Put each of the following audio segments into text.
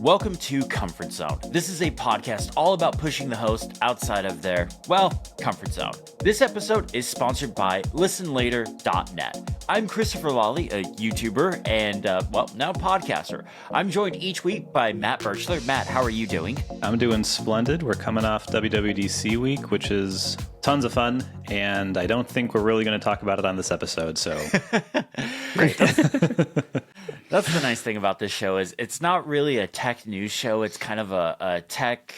Welcome to Comfort Zone. This is a podcast all about pushing the host outside of their, comfort zone. This episode is sponsored by listenlater.net. I'm Christopher Lawley, a YouTuber and, now podcaster. I'm joined each week by Matt Birchler. Matt, how are you doing? I'm doing splendid. We're coming off WWDC week, which is tons of fun, and I don't think we're really going to talk about it on this episode, so... Great. That's the nice thing about this show is it's not really a tech news show. It's kind of a tech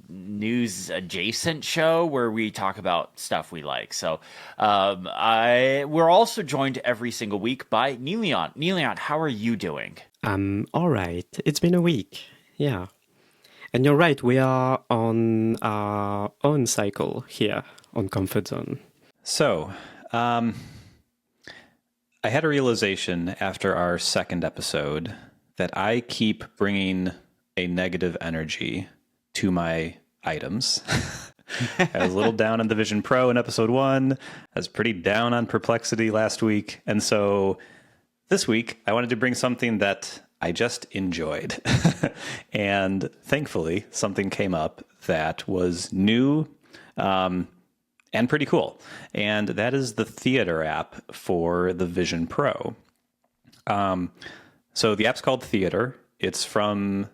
news adjacent show where we talk about stuff we like. So we're also joined every single week by Niléane. Niléane, how are you doing? I'm all right. It's been a week. Yeah. And you're right. We are on our own cycle here on Comfort Zone. So, I had a realization after our second episode that I keep bringing a negative energy to my items. I was a little down on the Vision Pro in episode 1. I was pretty down on Perplexity last week. And so this week, I wanted to bring something that I just enjoyed. And thankfully, something came up that was new, and pretty cool. And that is the Theater app for the Vision Pro. So the app's called Theater. It's from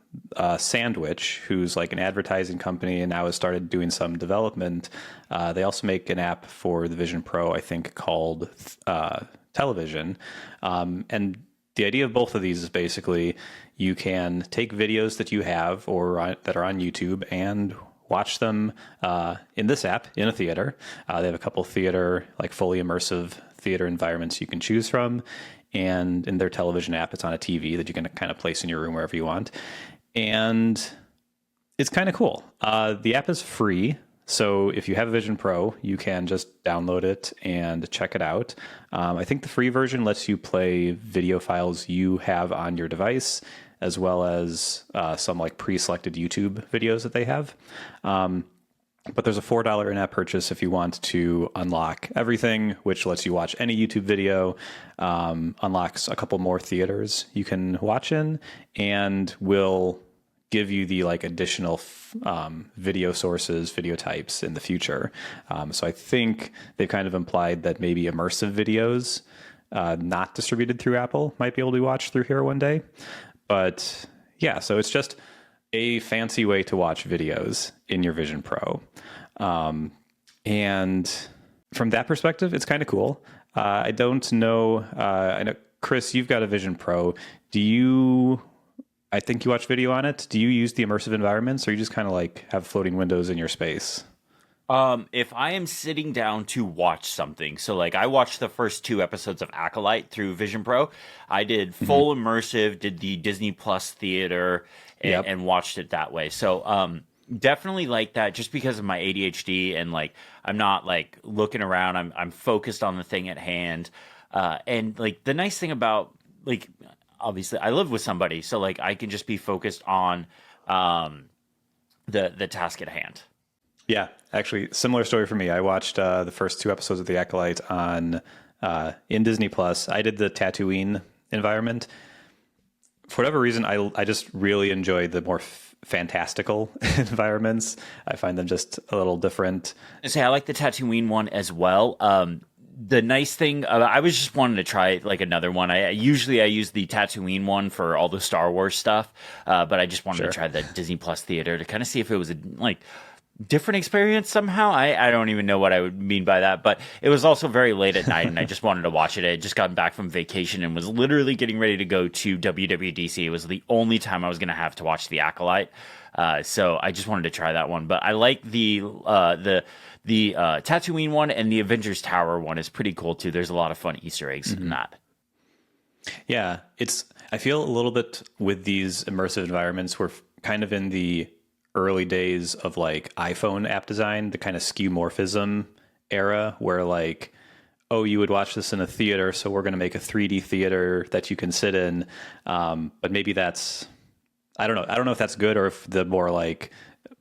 Sandwich, who's like an advertising company and now has started doing some development. They also make an app for the Vision Pro, I think, called Television. And the idea of both of these is basically you can take videos that you have or that are on YouTube and watch them in this app in a theater. They have a couple theater, like fully immersive theater environments you can choose from. And in their television app, it's on a TV that you can kind of place in your room wherever you want. And it's kind of cool. The app is free. So if you have a Vision Pro, you can just download it and check it out. I think the free version lets you play video files you have on your device, as well as some like pre-selected YouTube videos that they have. But there's a $4 in-app purchase if you want to unlock everything, which lets you watch any YouTube video, unlocks a couple more theaters you can watch in, and will give you the like additional video sources, video types in the future. So I think they've kind of implied that maybe immersive videos not distributed through Apple might be able to be watched through here one day. But yeah, so it's just a fancy way to watch videos in your Vision Pro. And from that perspective, it's kind of cool. I don't know. I know, Chris, you've got a Vision Pro. I think you watch video on it. Do you use the immersive environments, or you just kind of like have floating windows in your space? If I am sitting down to watch something, so like I watched the first 2 episodes of Acolyte through Vision Pro. I did full immersive, did the Disney Plus theater, and watched it that way. So definitely like that, just because of my ADHD and like I'm not like looking around. I'm focused on the thing at hand. And like the nice thing about like obviously I live with somebody, so like I can just be focused on the task at hand. Yeah, actually, similar story for me. I watched the first 2 episodes of The Acolyte on in Disney Plus. I did the Tatooine environment. For whatever reason, I just really enjoy the more fantastical environments. I find them just a little different. I like the Tatooine one as well. The nice thing, I was just wanting to try like another one. I usually use the Tatooine one for all the Star Wars stuff, but I just wanted to try the Disney Plus theater to kind of see if it was a different experience somehow. I don't even know what I would mean by that, but it was also very late at night and I just wanted to watch it. I had just gotten back from vacation and was literally getting ready to go to WWDC. It was the only time I was going to have to watch The Acolyte. So I just wanted to try that one, but I like the Tatooine one, and the Avengers Tower one is pretty cool too. There's a lot of fun Easter eggs in that. Yeah, I feel a little bit with these immersive environments, we're kind of in the early days of like iPhone app design, the kind of skeuomorphism era where like, oh, you would watch this in a theater, so we're going to make a 3D theater that you can sit in. But maybe that's, I don't know. I don't know if that's good or if the more like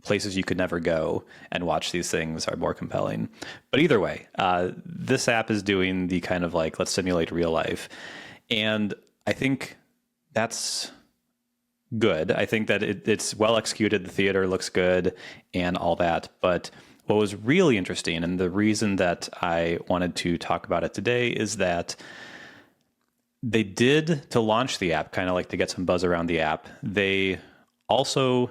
places you could never go and watch these things are more compelling. But either way, this app is doing the kind of like, let's simulate real life. And I think that's good. I think that it's well executed. The theater looks good and all that. But what was really interesting, and the reason that I wanted to talk about it today, is that they did, to launch the app, kind of like to get some buzz around the app, they also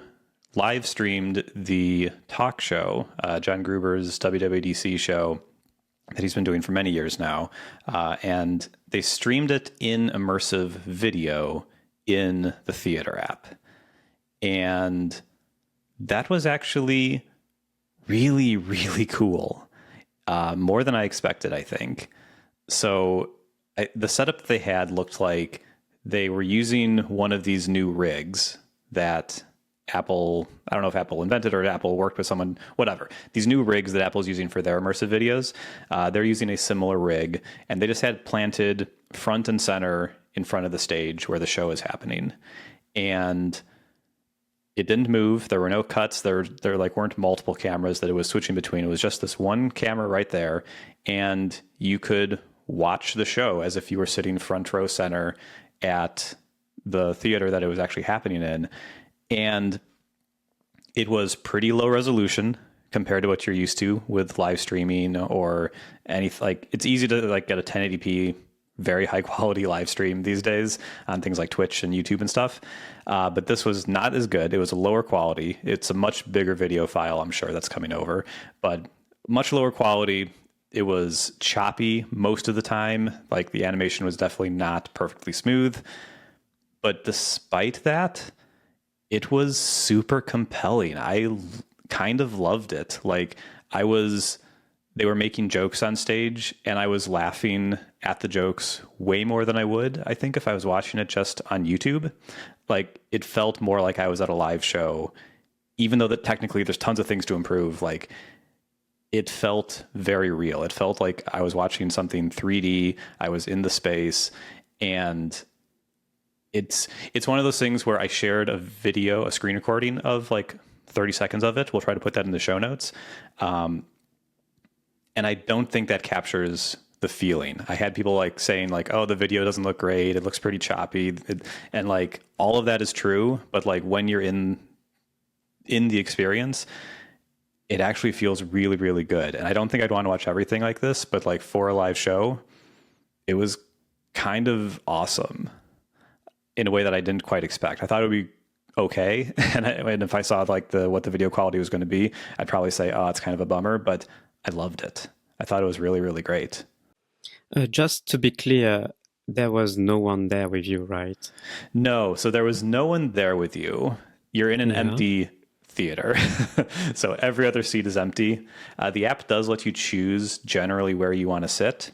live streamed the talk show, John Gruber's WWDC show that he's been doing for many years now. And they streamed it in immersive video in the theater app. And that was actually really, really cool. More than I expected, I think. So the setup that they had looked like they were using one of these new rigs that Apple, I don't know if Apple invented or Apple worked with someone, whatever. These new rigs that Apple's using for their immersive videos, they're using a similar rig, and they just had planted front and center in front of the stage where the show is happening. And it didn't move. There were no cuts. There like weren't multiple cameras that it was switching between. It was just this one camera right there, and you could watch the show as if you were sitting front row center at the theater that it was actually happening in. And it was pretty low resolution compared to what you're used to with live streaming or anything. Like, it's easy to like get a 1080p, very high quality live stream these days on things like Twitch and YouTube and stuff. But this was not as good. It was a lower quality. It's a much bigger video file, I'm sure, that's coming over, but much lower quality. It was choppy most of the time. Like, the animation was definitely not perfectly smooth. But despite that, it was super compelling. I kind of loved it. Like, they were making jokes on stage, and I was laughing at the jokes way more than I would, I think, if I was watching it just on YouTube. Like, it felt more like I was at a live show, even though that technically there's tons of things to improve. Like, it felt very real. It felt like I was watching something 3D. I was in the space, and it's one of those things where I shared a screen recording of like 30 seconds of it. We'll try to put that in the show notes. And I don't think that captures the feeling. I had people like saying like, oh, the video doesn't look great. It looks pretty choppy. And like, all of that is true. But like, when you're in the experience, it actually feels really, really good. And I don't think I'd want to watch everything like this, but like, for a live show, it was kind of awesome in a way that I didn't quite expect. I thought it would be okay. And if I saw like what the video quality was going to be, I'd probably say, oh, it's kind of a bummer, but I loved it. I thought it was really, really great. Just to be clear, there was no one there with you, right? No. So there was no one there with you. You're in an empty theater. So every other seat is empty. The app does let you choose generally where you want to sit.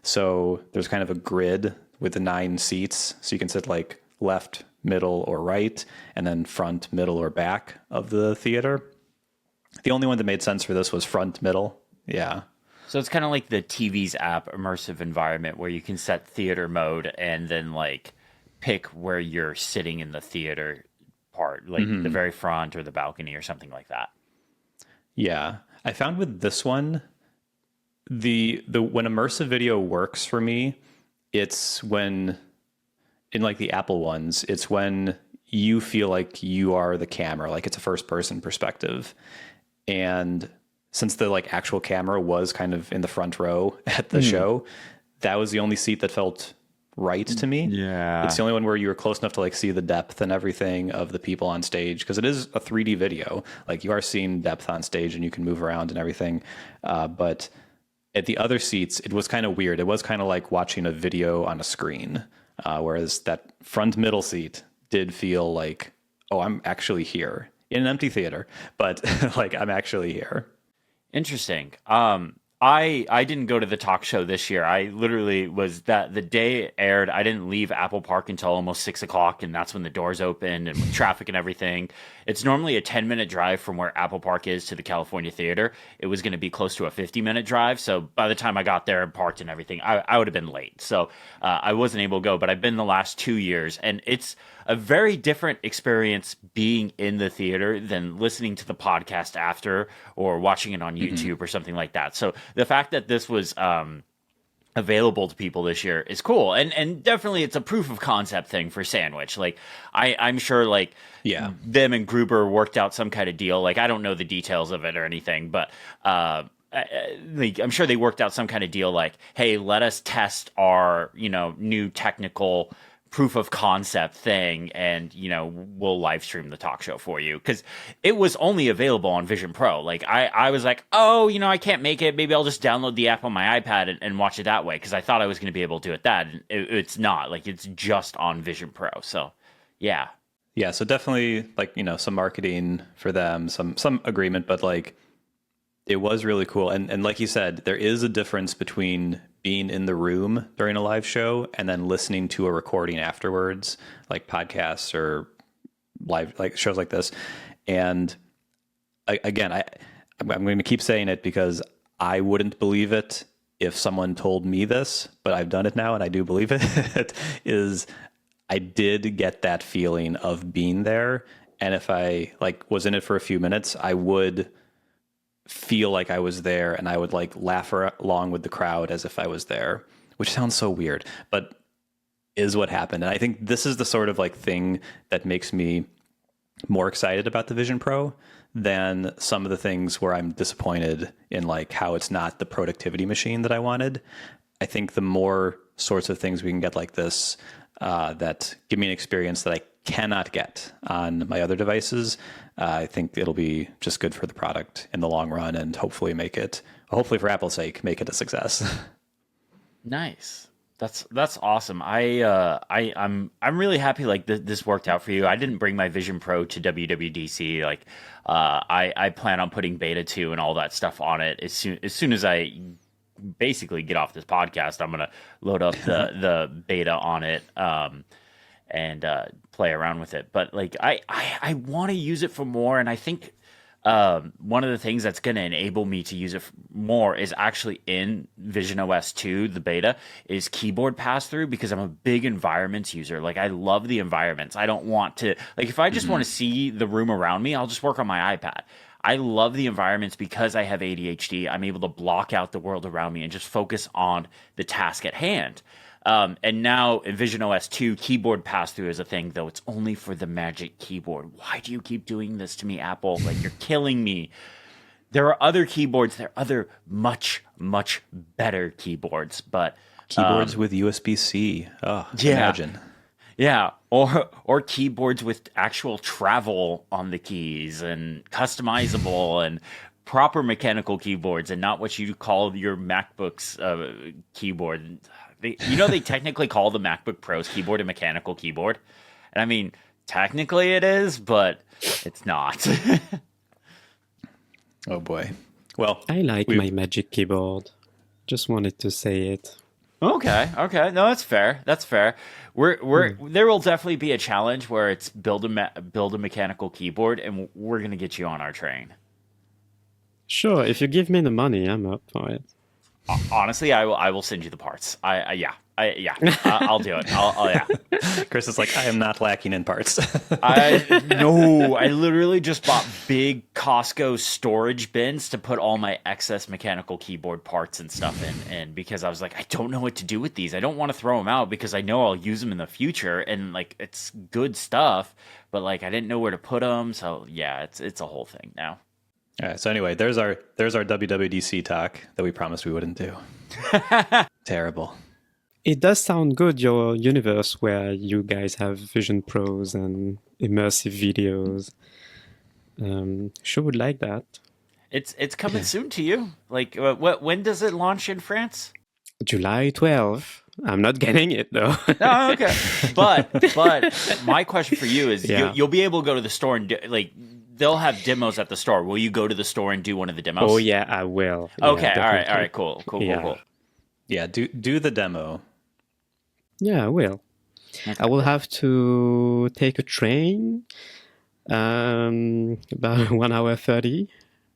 So there's kind of a grid with the 9 seats. So you can sit like left, middle, or right, and then front, middle, or back of the theater. The only one that made sense for this was front, middle. Yeah. So it's kind of like the TV's app immersive environment where you can set theater mode and then like pick where you're sitting in the theater part, like the very front or the balcony or something like that. Yeah. I found with this one, the when immersive video works for me, it's when, in like the Apple ones, it's when you feel like you are the camera, like it's a first person perspective. And since the like actual camera was kind of in the front row at the show, that was the only seat that felt right to me. Yeah. It's the only one where you were close enough to like see the depth and everything of the people on stage, because it is a 3D video. Like, you are seeing depth on stage and you can move around and everything. But at the other seats, it was kind of weird. It was kind of like watching a video on a screen, whereas that front middle seat did feel like, oh, I'm actually here in an empty theater, but like, I'm actually here. Interesting. I didn't go to the talk show this year. I literally was that the day it aired, I didn't leave Apple Park until almost 6 o'clock, and that's when the doors opened and with traffic and everything. It's normally a 10-minute drive from where Apple Park is to the California Theater. It was going to be close to a 50-minute drive. So by the time I got there and parked and everything, I would have been late. So I wasn't able to go, but I've been the last 2 years, and it's a very different experience being in the theater than listening to the podcast after or watching it on YouTube or something like that. So the fact that this was a available to people this year is cool, and definitely it's a proof of concept thing for Sandwich. Like I'm sure like them and Gruber worked out some kind of deal. Like I don't know the details of it or anything, but like, I'm sure they worked out some kind of deal. Like, hey, let us test our new technical proof of concept thing, and we'll live stream the talk show for you, because it was only available on Vision Pro. Like I was like, oh, I can't make it, maybe I'll just download the app on my iPad and watch it that way, because I thought I was going to be able to do it that, and it's not. Like, it's just on Vision Pro. So yeah, so definitely, like, some marketing for them, some agreement, but like, it was really cool. And like you said, there is a difference between being in the room during a live show and then listening to a recording afterwards, like podcasts or live, like shows like this. And again, I'm going to keep saying it because I wouldn't believe it if someone told me this, but I've done it now and I do believe it, is I did get that feeling of being there. And if I like was in it for a few minutes, I would feel like I was there, and I would like laugh along with the crowd as if I was there, which sounds so weird, but is what happened. And I think this is the sort of like thing that makes me more excited about the Vision Pro than some of the things where I'm disappointed in like how it's not the productivity machine that I wanted. I think the more sorts of things we can get like this that give me an experience that I cannot get on my other devices, I think it'll be just good for the product in the long run, and hopefully for Apple's sake, make it a success. Nice. That's awesome. I'm really happy like this worked out for you. I didn't bring my Vision Pro to WWDC. Like I plan on putting Beta 2 and all that stuff on it as soon as I basically get off this podcast. I'm gonna load up the beta on it and play around with it. But like I want to use it for more, and I think one of the things that's going to enable me to use it more is actually in Vision OS 2, the beta, is keyboard pass-through, because I'm a big environments user. Like, I love the environments. I don't want to, like, if I just want to see the room around me, I'll just work on my iPad. I love the environments because I have ADHD. I'm able to block out the world around me and just focus on the task at hand. And now in Vision OS 2, keyboard pass-through is a thing, though it's only for the Magic Keyboard. Why do you keep doing this to me, Apple? Like, you're killing me. There are other keyboards. There are other much, much better keyboards. But keyboards with USB-C. Oh, yeah. Imagine. Yeah, or keyboards with actual travel on the keys and customizable and proper mechanical keyboards, and not what you call your MacBook's keyboard. They technically call the MacBook Pro's keyboard a mechanical keyboard. And I mean, technically it is, but it's not. Oh boy. Well, I like my Magic Keyboard. Just wanted to say it. Okay. No, that's fair. There will definitely be a challenge where it's build a mechanical keyboard, and we're going to get you on our train. Sure, if you give me the money, I'm up for it. Honestly, I will send you the parts. I'll do it. Yeah. Chris is like, I am not lacking in parts. I literally just bought big Costco storage bins to put all my excess mechanical keyboard parts and stuff in. And because I was like, I don't know what to do with these. I don't want to throw them out because I know I'll use them in the future. And like, it's good stuff, but like, I didn't know where to put them. So yeah, it's a whole thing now. All right. So anyway, there's our WWDC talk that we promised we wouldn't do. Terrible. It does sound good, your universe where you guys have Vision Pros and immersive videos. Sure would like that. It's coming soon to you. Like, when does it launch in France? July 12th. I'm not getting it though. Oh, okay. But my question for you is, you'll be able to go to the store and they'll have demos at the store. Will you go to the store and do one of the demos? Oh yeah, I will. Okay, yeah, all right, cool. Yeah, do the demo. Yeah, I will. Okay. I will have to take a train, about 1 hour 30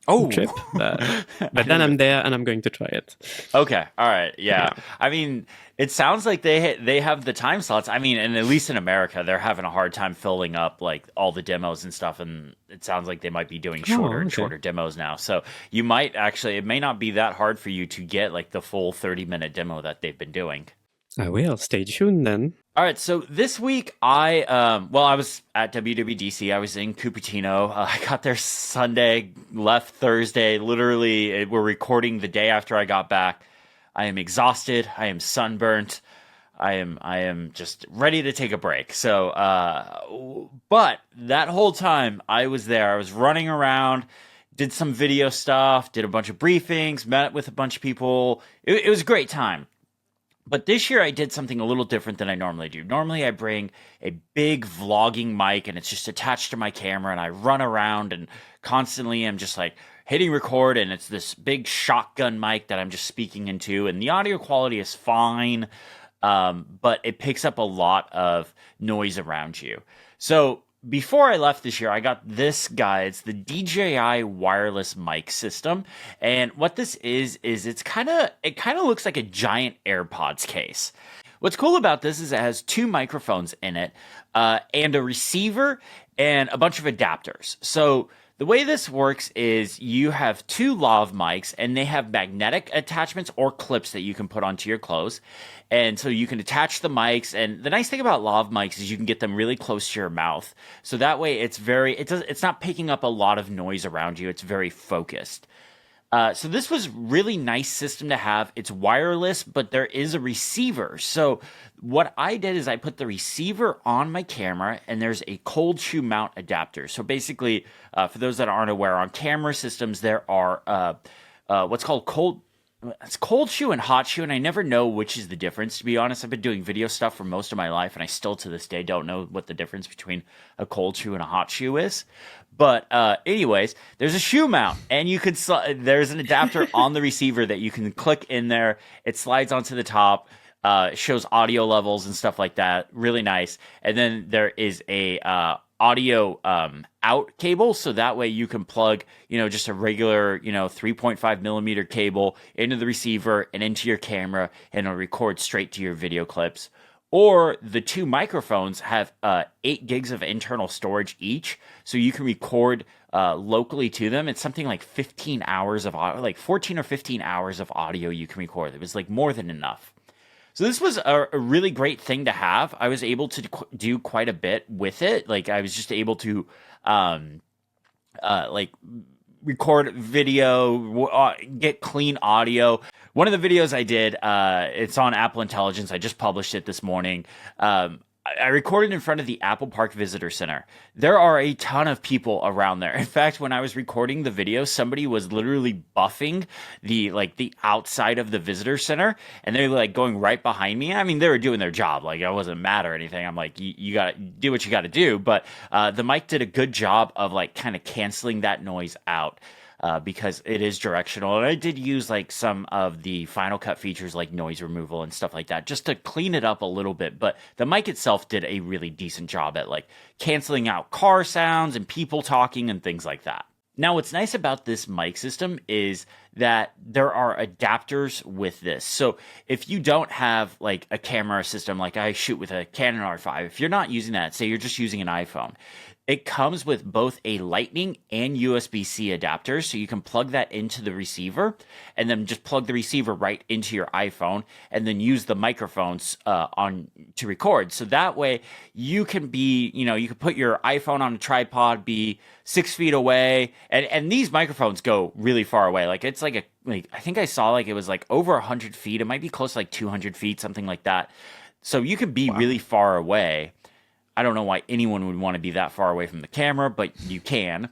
Oh, trip, but then I'm there and I'm going to try it. okay. All right. Yeah. I mean, it sounds like they have the time slots. I mean, and at least in America, they're having a hard time filling up like all the demos and stuff. And it sounds like they might be doing shorter and shorter demos now. So you might actually, it may not be that hard for you to get like the full 30-minute demo that they've been doing. I will. Stay tuned then. All right, so this week I was at WWDC. I was in Cupertino. I got there Sunday, left Thursday. Literally, we're recording the day after I got back. I am exhausted. I am sunburnt. I am just ready to take a break. So, but that whole time I was there. I was running around, did some video stuff, did a bunch of briefings, met with a bunch of people. It was a great time. But this year I did something a little different than I normally do. Normally I bring a big vlogging mic and it's just attached to my camera and I run around and constantly I'm just like hitting record and it's this big shotgun mic that I'm just speaking into and the audio quality is fine, but it picks up a lot of noise around you. So before I left this year, I got this guy. It's the DJI wireless mic system. And what this is it kind of looks like a giant AirPods case. What's cool about this is it has two microphones in it, and a receiver and a bunch of adapters. So the way this works is you have two lav mics and they have magnetic attachments or clips that you can put onto your clothes. And so you can attach the mics. And the nice thing about lav mics is you can get them really close to your mouth. So that way it's not picking up a lot of noise around you. It's very focused. So this was really nice system to have. It's wireless, but there is a receiver. So what I did is I put the receiver on my camera and there's a cold shoe mount adapter. So basically, for those that aren't aware, on camera systems, there are what's called cold shoe and hot shoe, and I never know which is the difference. To be honest, I've been doing video stuff for most of my life, and I still to this day don't know what the difference between a cold shoe and a hot shoe is. But anyways, there's a shoe mount, and you could there's an adapter on the receiver that you can click in there. It slides onto the top, shows audio levels and stuff like that. Really nice. And then there is a audio out cable, so that way you can plug just a regular 3.5 millimeter cable into the receiver and into your camera, and it'll record straight to your video clips. Or the two microphones have 8 gigs of internal storage each, so you can record locally to them. It's something like 15 hours of audio, like 14 or 15 hours of audio you can record. It was like more than enough. So this was a really great thing to have. I was able to do quite a bit with it. Like I was just able to record video, get clean audio. One of the videos I did, it's on Apple Intelligence. I just published it this morning. I recorded in front of the Apple Park Visitor Center. There are a ton of people around there. In fact, when I was recording the video, somebody was literally buffing the outside of the visitor center, and they were like going right behind me. I mean, they were doing their job. Like I wasn't mad or anything. I'm like, you got to do what you got to do. But the mic did a good job of like kind of canceling that noise out. Because it is directional. And I did use like some of the Final Cut features like noise removal and stuff like that just to clean it up a little bit. But the mic itself did a really decent job at like canceling out car sounds and people talking and things like that. Now, what's nice about this mic system is that there are adapters with this. So if you don't have like a camera system, like I shoot with a Canon R5, if you're not using that, say you're just using an iPhone, it comes with both a Lightning and USB-C adapter, so you can plug that into the receiver and then just plug the receiver right into your iPhone and then use the microphones to record. So that way you can you can put your iPhone on a tripod, be 6 feet away, and these microphones go really far away. Like it's I think I saw like it was like over 100 feet. It might be close to like 200 feet, something like that. So you can be really far away. I don't know why anyone would want to be that far away from the camera, but you can.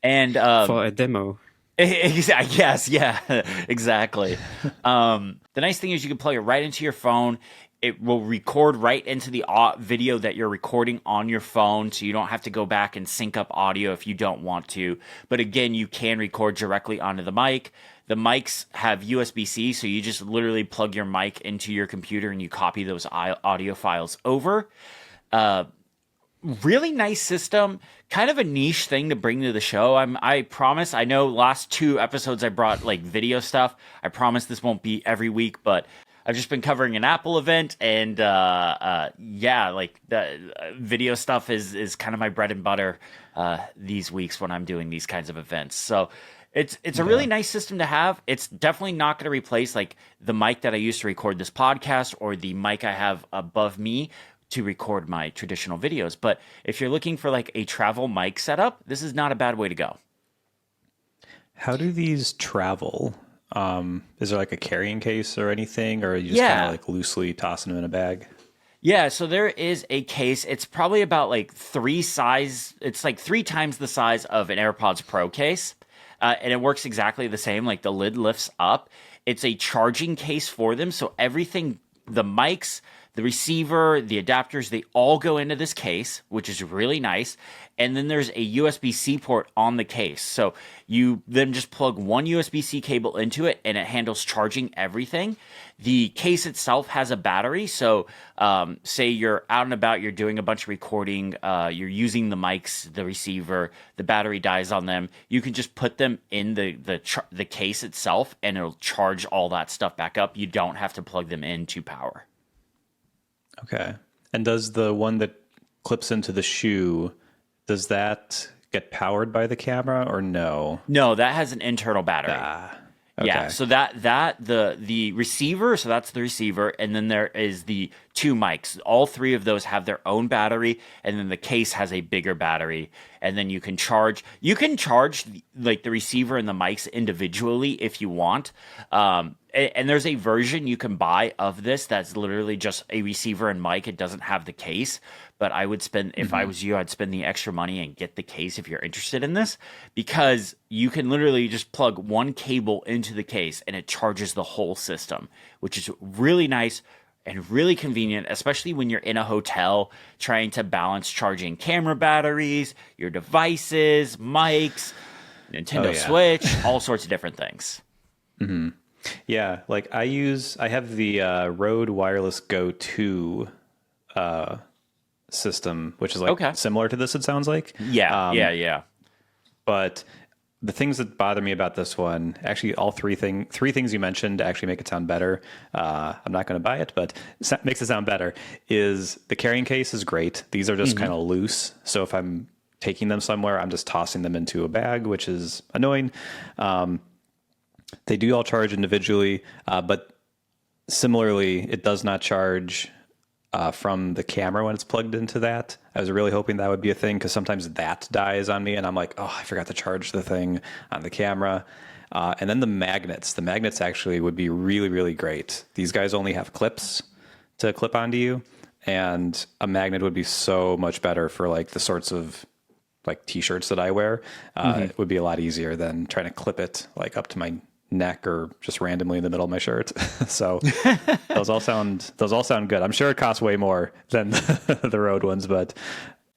And for a demo. Yes, yeah, exactly. The nice thing is you can plug it right into your phone. It will record right into the video that you're recording on your phone, so you don't have to go back and sync up audio if you don't want to. But again, you can record directly onto the mic. The mics have USB-C, so you just literally plug your mic into your computer and you copy those audio files over. Really nice system, kind of a niche thing to bring to the show. I promise. I know last 2 episodes I brought like video stuff. I promise this won't be every week, but I've just been covering an Apple event, and yeah, like the video stuff is kind of my bread and butter these weeks when I'm doing these kinds of events. So it's a really nice system to have. It's definitely not going to replace like the mic that I used to record this podcast or the mic I have above me to record my traditional videos. But if you're looking for like a travel mic setup, this is not a bad way to go. How do these travel? Is there like a carrying case or anything, or are you just kind of like loosely tossing them in a bag? Yeah, so there is a case. It's probably about like it's like 3 times the size of an AirPods Pro case. And it works exactly the same. Like the lid lifts up. It's a charging case for them. So everything, the mics, the receiver, the adapters, they all go into this case, which is really nice. And then there's a USB-C port on the case. So you then just plug one USB-C cable into it and it handles charging everything. The case itself has a battery. So say you're out and about, you're doing a bunch of recording, you're using the mics, the receiver, the battery dies on them. You can just put them in the case itself and it'll charge all that stuff back up. You don't have to plug them into power. Okay. And does the one that clips into the shoe, does that get powered by the camera or no? No, that has an internal battery. Okay. Yeah, so the receiver, so that's the receiver, and then there is the 2 mics. All 3 of those have their own battery, and then the case has a bigger battery, and then you can charge like the receiver and the mics individually if you want. And there's a version you can buy of this that's literally just a receiver and mic. It doesn't have the case, but I would spend, if I was you, I'd spend the extra money and get the case if you're interested in this, because you can literally just plug one cable into the case and it charges the whole system, which is really nice and really convenient, especially when you're in a hotel trying to balance charging camera batteries, your devices, mics, Nintendo Switch, all sorts of different things. Mm-hmm. Yeah, like I have the Rode Wireless Go 2 system, which is like similar to this, it sounds like. Yeah. But the things that bother me about this one, actually all three things you mentioned actually make it sound better. I'm not going to buy it, but it makes it sound better, is the carrying case is great. These are just kind of loose. So if I'm taking them somewhere, I'm just tossing them into a bag, which is annoying. They do all charge individually, but similarly, it does not charge from the camera when it's plugged into that. I was really hoping that would be a thing, because sometimes that dies on me and I'm like, oh, I forgot to charge the thing on the camera. And then the magnets actually would be really, really great. These guys only have clips to clip onto you, and a magnet would be so much better for like the sorts of like t-shirts that I wear. It would be a lot easier than trying to clip it like up to my neck or just randomly in the middle of my shirt. So those all sound good. I'm sure it costs way more than the Rode ones, but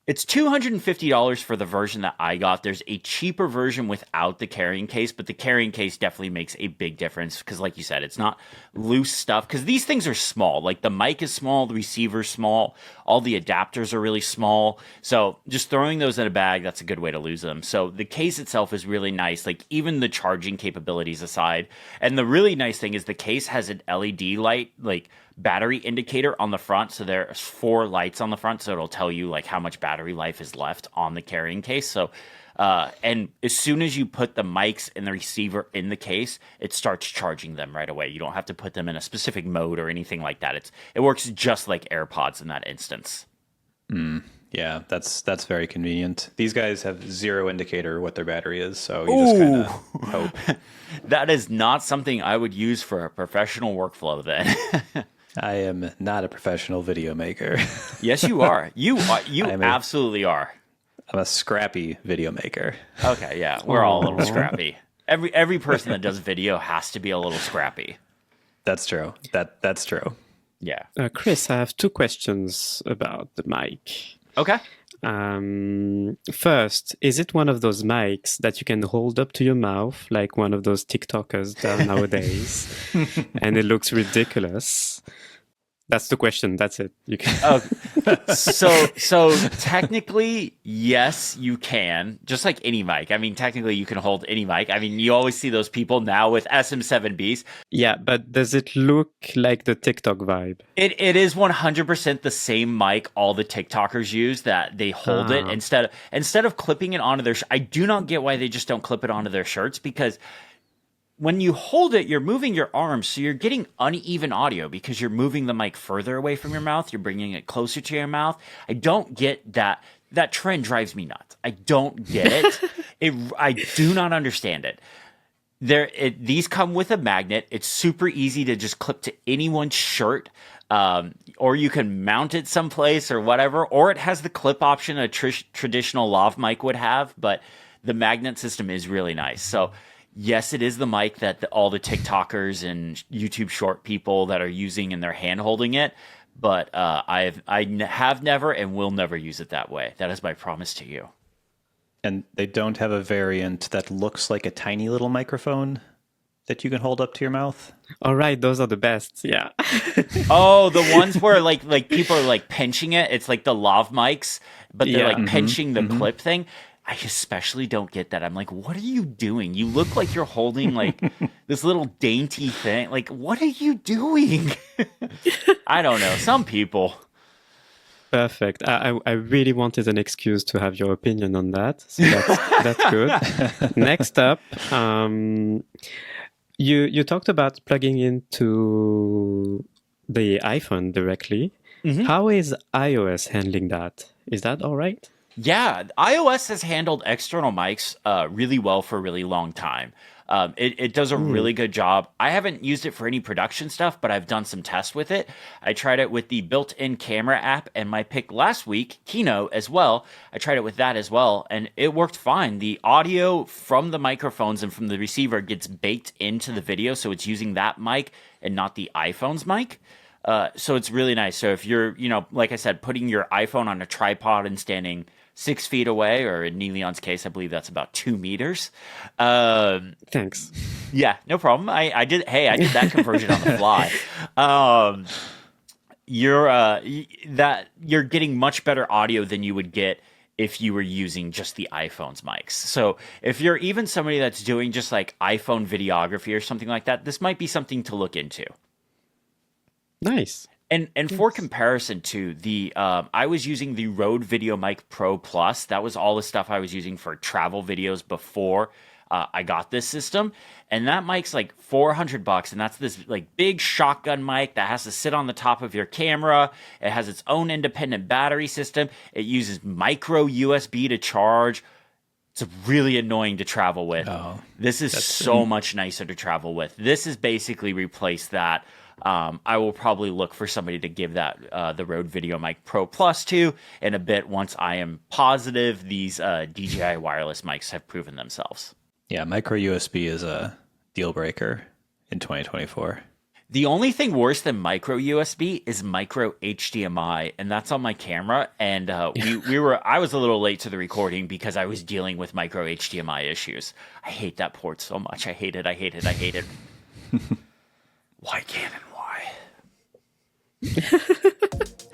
it's $250 for the version that I got. There's a cheaper version without the carrying case, but the carrying case definitely makes a big difference because, like you said, it's not loose stuff. Because these things are small. Like the mic is small, the receiver's small, all the adapters are really small. So just throwing those in a bag, that's a good way to lose them. So the case itself is really nice, like even the charging capabilities aside. And the really nice thing is the case has an LED light, like battery indicator on the front. So there's 4 lights on the front, so it'll tell you like how much battery life is left on the carrying case. So and as soon as you put the mics and the receiver in the case, it starts charging them right away. You don't have to put them in a specific mode or anything like that. It works just like AirPods in that instance. Yeah, that's very convenient. These guys have 0 indicator what their battery is, so you just kind of hope. That is not something I would use for a professional workflow then. I am not a professional video maker. Yes, you are. You absolutely are. I'm a scrappy video maker. Okay, yeah, we're all a little scrappy. Every person that does video has to be a little scrappy. That's true. That's true. Yeah. Chris, I have 2 questions about the mic. Okay. First, is it one of those mics that you can hold up to your mouth like one of those TikTokers nowadays, and it looks ridiculous? That's the question. That's it. You can. So technically, yes, you can. Just like any mic. I mean, technically, you can hold any mic. I mean, you always see those people now with SM7Bs. Yeah, but does it look like the TikTok vibe? It is 100% the same mic all the TikTokers use, that they hold it instead of clipping it onto their. I do not get why they just don't clip it onto their shirts, because when you hold it, you're moving your arms, so you're getting uneven audio because you're moving the mic further away from your mouth. You're bringing it closer to your mouth. I don't get that. That trend drives me nuts. I don't get it. I do not understand it. These come with a magnet. It's super easy to just clip to anyone's shirt, or you can mount it someplace or whatever. Or it has the clip option a traditional lav mic would have, but the magnet system is really nice. So yes, it is the mic that all the TikTokers and YouTube short people that are using, and they're hand holding it. But I have never and will never use it that way. That is my promise to you. And they don't have a variant that looks like a tiny little microphone that you can hold up to your mouth? All right, those are the best. Yeah. Oh, the ones where like people are like pinching it. It's like the lav mics, but they're like pinching the clip thing. I especially don't get that. I'm like, what are you doing? You look like you're holding like this little dainty thing. Like, what are you doing? I don't know. Some people. Perfect. I really wanted an excuse to have your opinion on that. So that's good. Next up, you talked about plugging into the iPhone directly. Mm-hmm. How is iOS handling that? Is that all right? Yeah, iOS has handled external mics really well for a really long time. It does a really good job. I haven't used it for any production stuff, but I've done some tests with it. I tried it with the built-in camera app, and my pick last week, Kino, as well. I tried it with that as well, and it worked fine. The audio from the microphones and from the receiver gets baked into the video, so it's using that mic and not the iPhone's mic. So it's really nice. So if you're, like I said, putting your iPhone on a tripod and standing 6 feet away, or in Niléane's case, I believe that's about 2 meters. Thanks. Yeah, no problem. I did that conversion on the fly. You're getting much better audio than you would get if you were using just the iPhone's mics. So if you're even somebody that's doing just like iPhone videography or something like that, this might be something to look into. Nice. And for comparison to the, I was using the Rode VideoMic Pro Plus. That was all the stuff I was using for travel videos before I got this system. And that mic's like $400, and that's this like big shotgun mic that has to sit on the top of your camera. It has its own independent battery system. It uses micro USB to charge. It's really annoying to travel with. Oh, this is so much nicer to travel with. This has basically replaced that. I will probably look for somebody to give that the Rode VideoMic Pro Plus to in a bit, once I am positive these DJI wireless mics have proven themselves. Yeah, micro USB is a deal breaker in 2024. The only thing worse than micro USB is micro HDMI, and that's on my camera. And I was a little late to the recording because I was dealing with micro HDMI issues. I hate that port so much. I hate it. Why can't and why?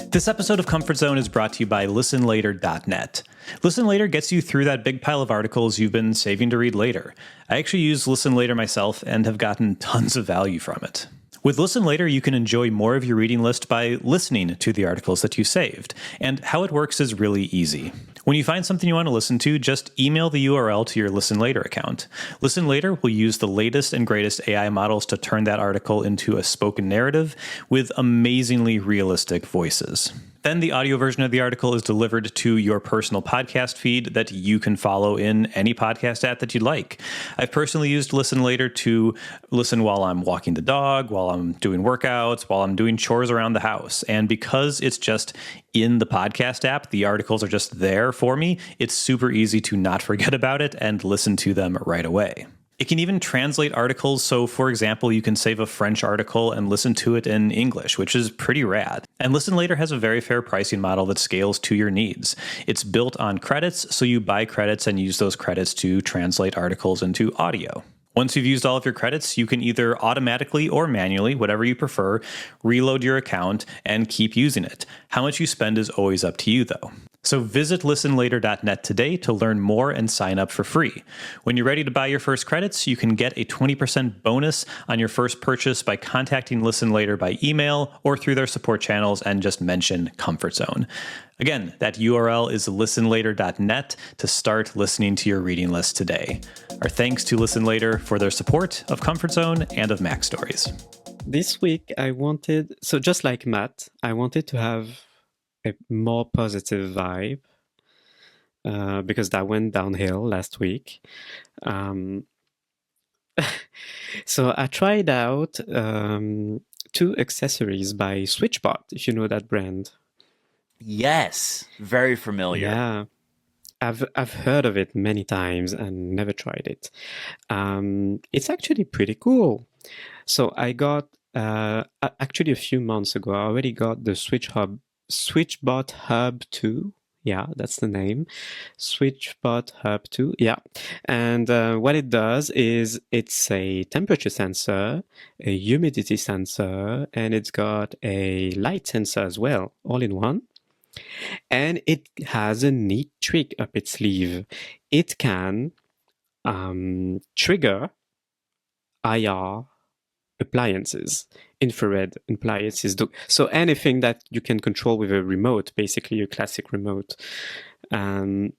This episode of Comfort Zone is brought to you by listenlater.net. Listen Later gets you through that big pile of articles you've been saving to read later. I actually use Listen Later myself and have gotten tons of value from it. With Listen Later, you can enjoy more of your reading list by listening to the articles that you saved. And how it works is really easy. When you find something you want to listen to, just email the URL to your Listen Later account. Listen Later will use the latest and greatest AI models to turn that article into a spoken narrative with amazingly realistic voices. Then the audio version of the article is delivered to your personal podcast feed that you can follow in any podcast app that you'd like. I've personally used Listen Later to listen while I'm walking the dog, while I'm doing workouts, while I'm doing chores around the house. And because it's just in the podcast app, the articles are just there for me. It's super easy to not forget about it and listen to them right away. It can even translate articles, so for example, you can save a French article and listen to it in English, which is pretty rad. And Listen Later has a very fair pricing model that scales to your needs. It's built on credits, so you buy credits and use those credits to translate articles into audio. Once you've used all of your credits, you can either automatically or manually, whatever you prefer, reload your account and keep using it. How much you spend is always up to you, though. So visit listenlater.net today to learn more and sign up for free. When you're ready to buy your first credits, you can get a 20% bonus on your first purchase by contacting Listen Later by email or through their support channels and just mention Comfort Zone. Again, that URL is listenlater.net to start listening to your reading list today. Our thanks to Listen Later for their support of Comfort Zone and of Mac Stories. This week I wanted, so just like Matt, I wanted to have a more positive vibe because that went downhill last week. So I tried out 2 accessories by SwitchBot, if you know that brand. Yes, very familiar. Yeah, I've heard of it many times and never tried it. It's actually pretty cool. So I got actually a few months ago. I already got the SwitchBot Hub 2. Yeah, that's the name. SwitchBot Hub 2. Yeah, and what it does is it's a temperature sensor, a humidity sensor, and it's got a light sensor as well, all in one. And it has a neat trick up its sleeve. It can trigger IR appliances, infrared appliances. So anything that you can control with a remote, basically a classic remote. So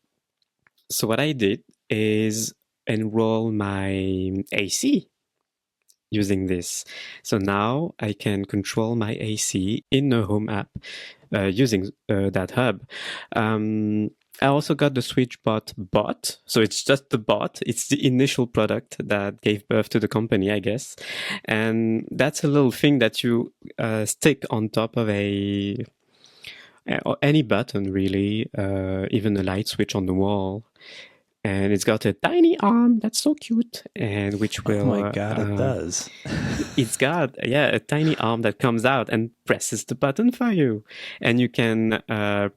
what I did is enroll my AC using this. So now I can control my AC in a home app using that hub. I also got the SwitchBot bot. So it's just the bot. It's the initial product that gave birth to the company, I guess. And that's a little thing that you stick on top of any button, really, even a light switch on the wall. And it's got a tiny arm that's so cute, and which will. Oh my god, it does. It's got a tiny arm that comes out and presses the button for you, and you can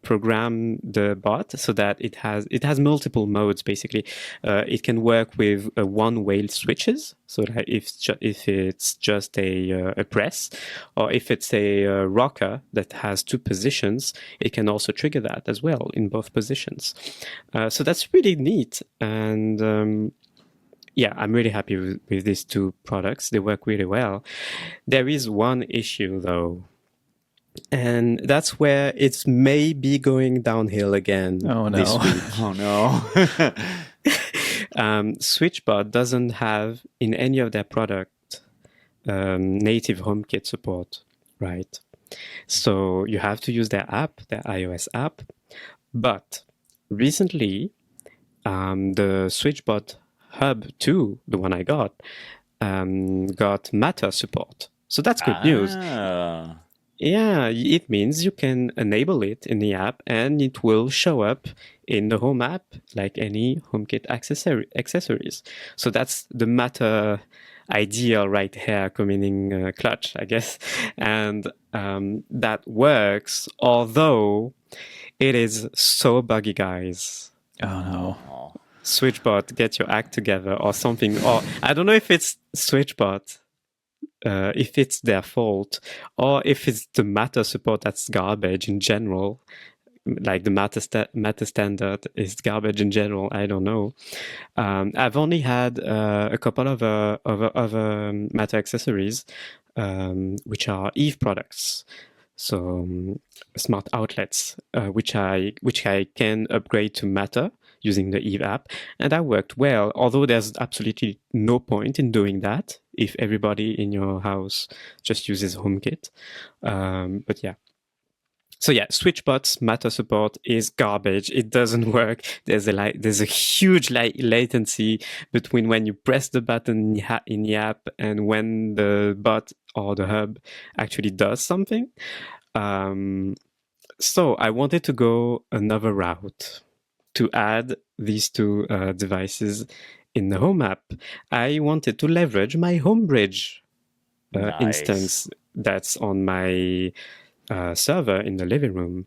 program the bot so that it has multiple modes. Basically, it can work with one-way switches, so that if it's just a press, or if it's a rocker that has 2 positions, it can also trigger that as well in both positions. So that's really neat. And I'm really happy with these 2 products. They work really well. There is one issue, though, and that's where it's maybe going downhill again. Oh, no. This week. Oh, no. SwitchBot doesn't have in any of their product native HomeKit support, right? So you have to use their app, their iOS app. But recently, the SwitchBot Hub 2, the one I got Matter support. So that's good news. Yeah, it means you can enable it in the app and it will show up in the home app like any HomeKit accessories. So that's the Matter idea right here coming in clutch, I guess. And that works, although it is so buggy, guys. Oh no. SwitchBot, get your act together or something. Or I don't know if it's SwitchBot, if it's their fault, or if it's the Matter support that's garbage in general. Like the Matter standard is garbage in general. I don't know. I've only had a couple of other Matter accessories, which are Eve products. So smart outlets, which I can upgrade to Matter using the Eve app, and that worked well. Although there's absolutely no point in doing that if everybody in your house just uses HomeKit. But yeah. So yeah, SwitchBot's Matter support is garbage. It doesn't work. There's a huge latency between when you press the button in the app and when the bot or the hub actually does something. So I wanted to go another route to add these 2 devices in the home app. I wanted to leverage my Homebridge instance that's on my server in the living room.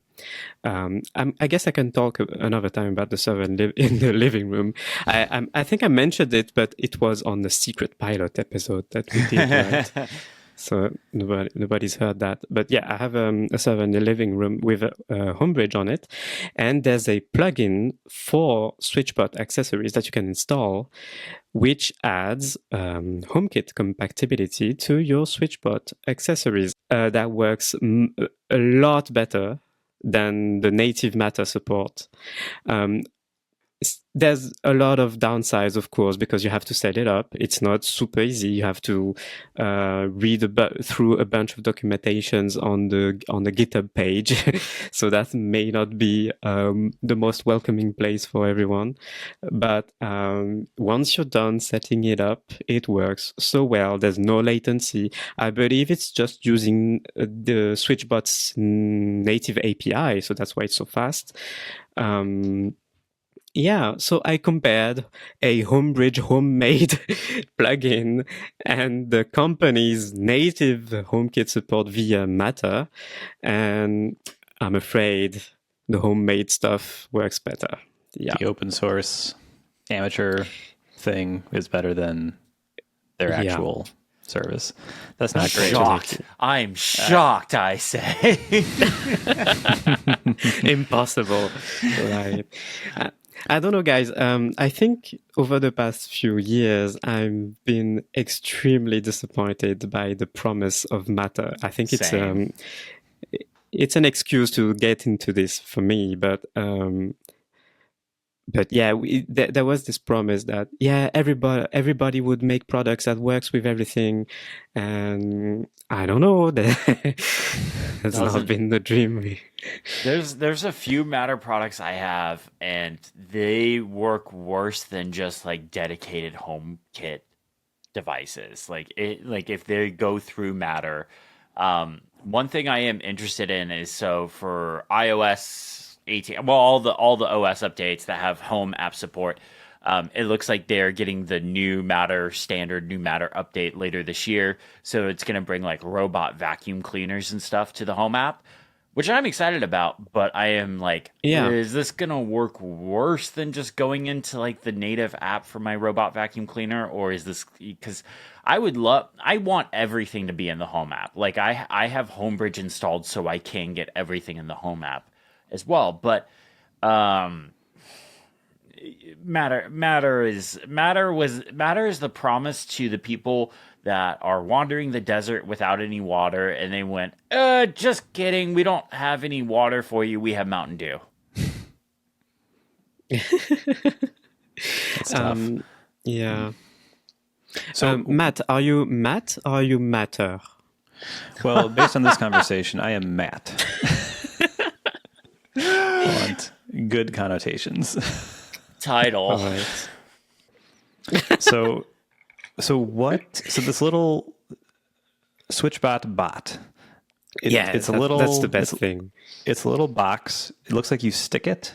I guess I can talk another time about the server in the living room. I think I mentioned it, but it was on the secret pilot episode that we did, right? So nobody's heard that. But yeah, I have a server in the living room with a Homebridge on it. And there's a plugin for SwitchBot accessories that you can install, which adds HomeKit compatibility to your SwitchBot accessories. That works a lot better than the native Matter support. There's a lot of downsides, of course, because you have to set it up. It's not super easy. You have to read through a bunch of documentations on the GitHub page, so that may not be the most welcoming place for everyone. But once you're done setting it up, it works so well. There's no latency. I believe it's just using the SwitchBot's native API, so that's why it's so fast. Yeah, so I compared a Homebridge homemade plugin and the company's native HomeKit support via Matter, and I'm afraid the homemade stuff works better. Yeah, the open source amateur thing is better than their actual service. That's not great. Shocked. I'm shocked, I say. Impossible. Right. I don't know, guys. I think over the past few years, I've been extremely disappointed by the promise of Matter. I think it's an excuse to get into this for me, but yeah, there was this promise that everybody would make products that works with everything, and I don't know. That's not been the dream. There's a few Matter products I have, and they work worse than just like dedicated HomeKit devices. Like if they go through Matter. One thing I am interested in is for iOS 18, well, all the OS updates that have home app support. It looks like they're getting the new Matter update later this year. So it's going to bring like robot vacuum cleaners and stuff to the home app, which I'm excited about. But I am like, is this going to work worse than just going into like the native app for my robot vacuum cleaner? Or is this because I want everything to be in the home app. Like I have Homebridge installed so I can get everything in the home app as well. But Matter is the promise to the people that are wandering the desert without any water, and they went, just kidding, we don't have any water for you, we have Mountain Dew. That's tough. Yeah. So Matt, are you Matt or are you Matter? Well, based on this conversation, I am Matt. I want good connotations. Title. Right. So this little SwitchBot bot. It's a little. That's the best thing. It's a little box. It looks like you stick it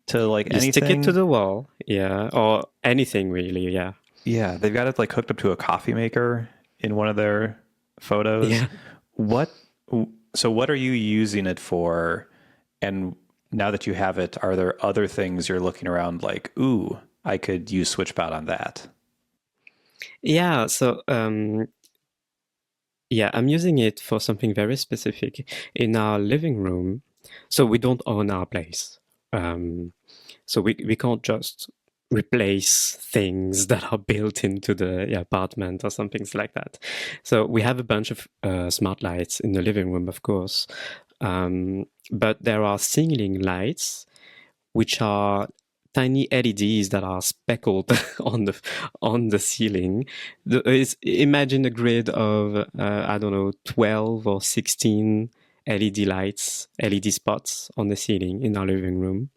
to like anything. Stick it to the wall, yeah, or anything really, yeah. Yeah, they've got it like hooked up to a coffee maker in one of their photos. Yeah. So what are you using it for? And now that you have it, are there other things you're looking around like, ooh, I could use SwitchBot on that? Yeah, so I'm using it for something very specific in our living room. So we don't own our place. So we can't just replace things that are built into the apartment or something like that. So we have a bunch of smart lights in the living room, of course. But there are ceiling lights, which are tiny LEDs that are speckled on the ceiling. Imagine a grid of 12 or 16 LED lights, LED spots on the ceiling in our living room.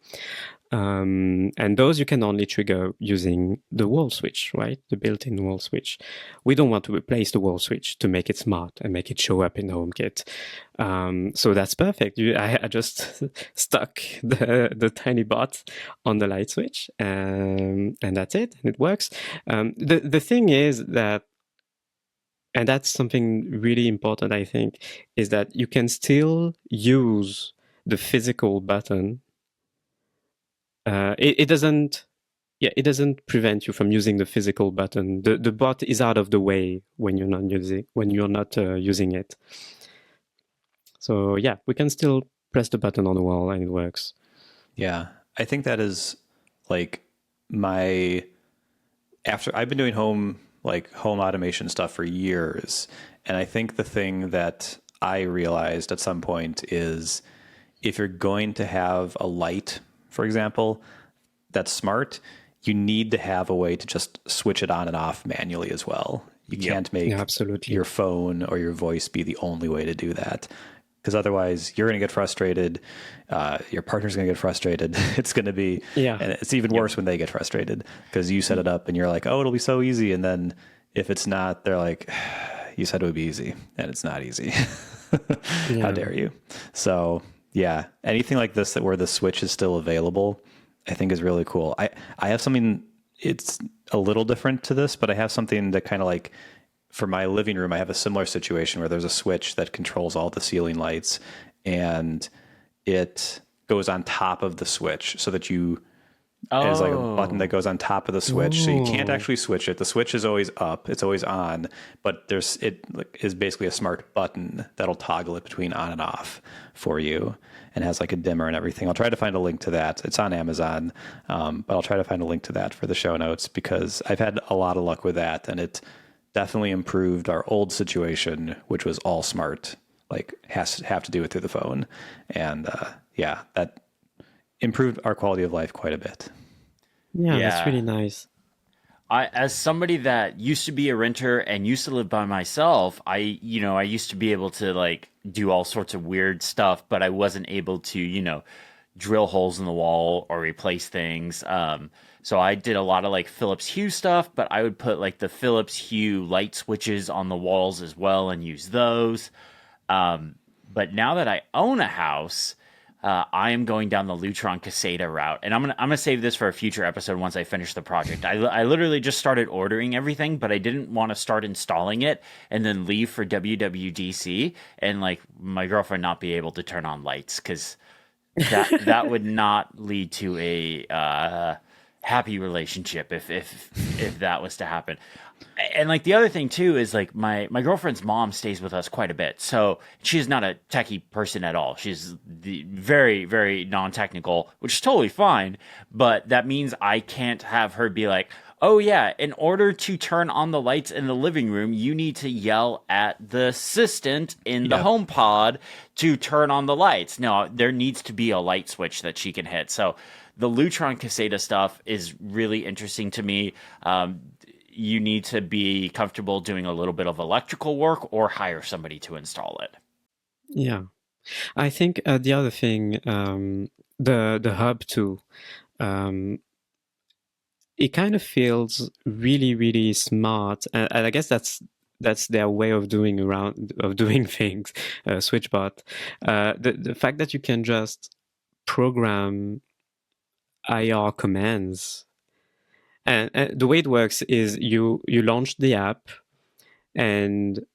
And those you can only trigger using the wall switch, right? The built-in wall switch. We don't want to replace the wall switch to make it smart and make it show up in the HomeKit. So that's perfect. I just stuck the tiny bot on the light switch, and that's it. And it works. The thing is that And that's something really important, I think, is that you can still use the physical button. It doesn't, yeah, it doesn't prevent you from using the physical button. The bot is out of the way when you're not using it. So yeah, we can still press the button on the wall and it works. Yeah, I think that is like after I've been doing home automation stuff for years, and I think the thing that I realized at some point is if you're going to have a light, for example, that's smart, you need to have a way to just switch it on and off manually as well. You can't make absolutely your phone or your voice be the only way to do that. Because otherwise you're going to get frustrated. Your partner's going to get frustrated. It's going to be, and it's even worse when they get frustrated because you set it up and you're like, oh, it'll be so easy. And then if it's not, they're like, you said it would be easy and it's not easy. How dare you? So yeah, anything like this where the switch is still available, I think is really cool. I have something, it's a little different to this, but I have something that kind of like, for my living room, I have a similar situation where there's a switch that controls all the ceiling lights and it goes on top of the switch so that there's like a button that goes on top of the switch. So you can't actually switch it. The switch is always up. It's always on, but it is basically a smart button that'll toggle it between on and off for you and has like a dimmer and everything. I'll try to find a link to that. It's on Amazon, but I'll try to find a link to that for the show notes because I've had a lot of luck with that and it definitely improved our old situation, which was all smart, like have to do it through the phone. And that improved our quality of life quite a bit. Yeah, that's really nice. As somebody that used to be a renter and used to live by myself, I used to be able to like do all sorts of weird stuff, but I wasn't able to, drill holes in the wall or replace things. So I did a lot of like Philips Hue stuff, but I would put like the Philips Hue light switches on the walls as well and use those. But now that I own a house, I am going down the Lutron Caseta route, and I'm gonna save this for a future episode once I finish the project. I literally just started ordering everything, but I didn't want to start installing it and then leave for WWDC and like my girlfriend not be able to turn on lights because that would not lead to a happy relationship if that was to happen. And like the other thing too is like my girlfriend's mom stays with us quite a bit, so she's not a techie person at all. She's very, very non-technical, which is totally fine, but that means I can't have her be like, oh yeah, in order to turn on the lights in the living room, you need to yell at the assistant in the home pod to turn on the lights. No, there needs to be a light switch that she can hit. So the Lutron Caseta stuff is really interesting to me. You need to be comfortable doing a little bit of electrical work or hire somebody to install it. Yeah. I think the other thing, the hub too, it kind of feels really, really smart. And I guess that's their way of doing things, SwitchBot. The fact that you can just program IR commands. And the way it works is you launch the app and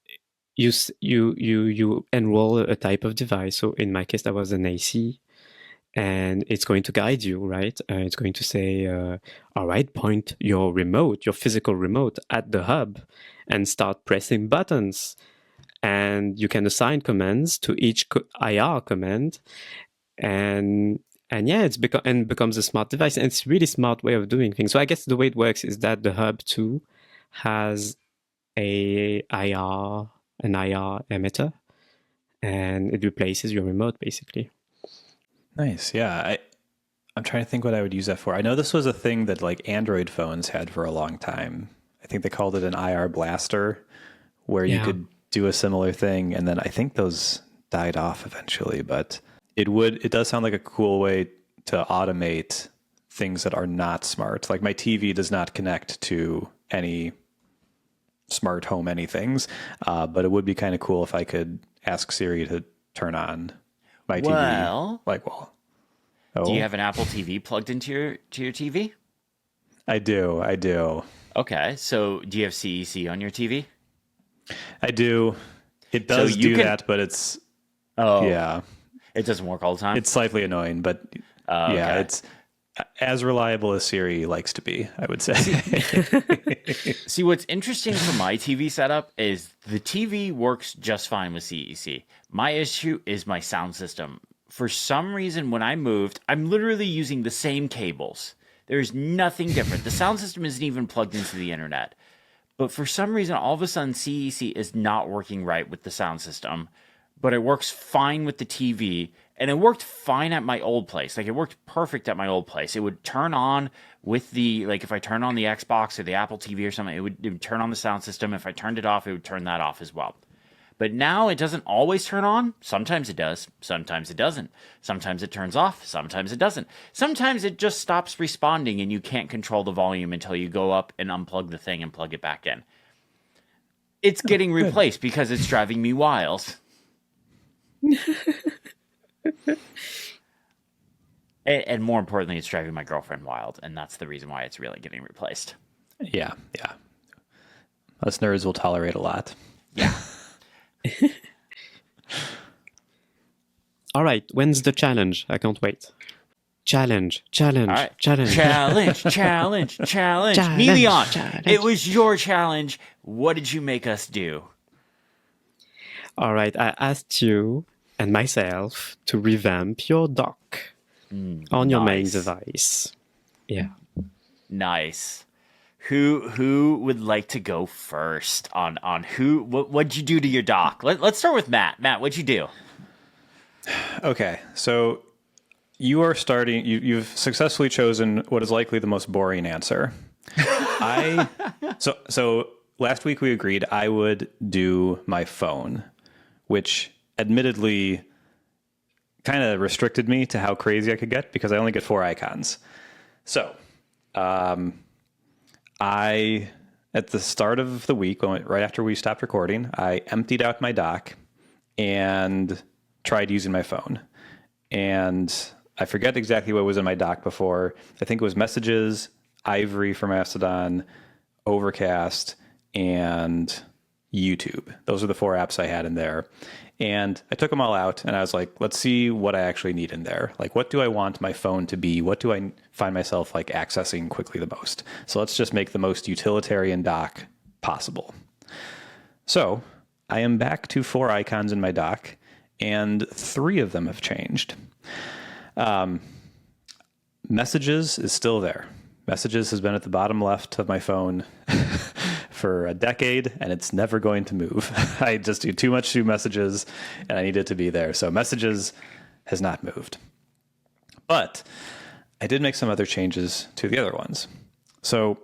you enroll a type of device. So in my case, that was an AC, and it's going to guide you, right? It's going to say, all right, point your physical remote at the hub and start pressing buttons. And you can assign commands to each IR command. And yeah, becomes a smart device, and it's a really smart way of doing things. So I guess the way it works is that the hub too has an IR emitter, and it replaces your remote basically. Nice, yeah. I'm trying to think what I would use that for. I know this was a thing that like Android phones had for a long time. I think they called it an IR blaster, where you could do a similar thing, and then I think those died off eventually, but it does sound like a cool way to automate things that are not smart. Like my TV does not connect to any smart home anythings, but it would be kind of cool if I could ask Siri to turn on my TV. Do you have an Apple TV plugged into your TV? I do. Okay, so do you have CEC on your TV? I do. It does do that, but it's yeah. It doesn't work all the time. It's slightly annoying, but yeah, it's as reliable as Siri likes to be, I would say. See, what's interesting for my TV setup is the TV works just fine with CEC. My issue is my sound system. For some reason, when I moved, I'm literally using the same cables. There's nothing different. The sound system isn't even plugged into the internet. But for some reason, all of a sudden, CEC is not working right with the sound system. But it works fine with the TV. And it worked fine at my old place. Like, it worked perfect at my old place. It would turn on with the, like, if I turned on the Xbox or the Apple TV or something, it would turn on the sound system. If I turned it off, it would turn that off as well. But now it doesn't always turn on. Sometimes it does. Sometimes it doesn't. Sometimes it turns off. Sometimes it doesn't. Sometimes it just stops responding and you can't control the volume until you go up and unplug the thing and plug it back in. It's getting replaced because it's driving me wild. And more importantly, it's driving my girlfriend wild, and that's the reason why it's really getting replaced. Yeah. Us nerds will tolerate a lot. Yeah. All right, when's the challenge? I can't wait. Challenge. All right. Challenge. Niléane, it was your challenge. What did you make us do? All right, I asked you and myself to revamp your dock on your main device. Yeah. Nice. Who would like to go first on what'd you do to your dock? Let's start with Matt. Matt, what'd you do? Okay, so you are starting. You've successfully chosen what is likely the most boring answer. So last week we agreed I would do my phone, which admittedly kind of restricted me to how crazy I could get because I only get 4 icons. So, at the start of the week, right after we stopped recording, I emptied out my dock and tried using my phone. And I forget exactly what was in my dock before. I think it was Messages, Ivory from Mastodon, Overcast, and YouTube. Those are the 4 apps I had in there. And I took them all out and I was like, let's see what I actually need in there. Like, what do I want my phone to be? What do I find myself like accessing quickly the most? So let's just make the most utilitarian dock possible. So I am back to 4 icons in my dock and 3 of them have changed. Messages is still there. Messages has been at the bottom left of my phone for a decade, and it's never going to move. I just do too much to Messages, and I need it to be there. So Messages has not moved. But I did make some other changes to the other ones. So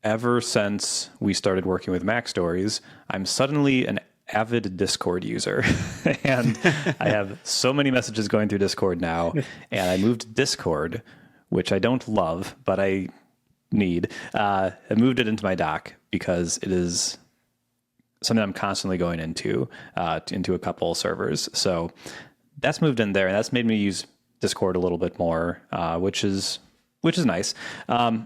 ever since we started working with Mac Stories, I'm suddenly an avid Discord user. And I have so many messages going through Discord now, and I moved Discord, which I don't love, but I need. I moved it into my dock because it is something I'm constantly going into a couple servers. So that's moved in there, and that's made me use Discord a little bit more, which is nice. I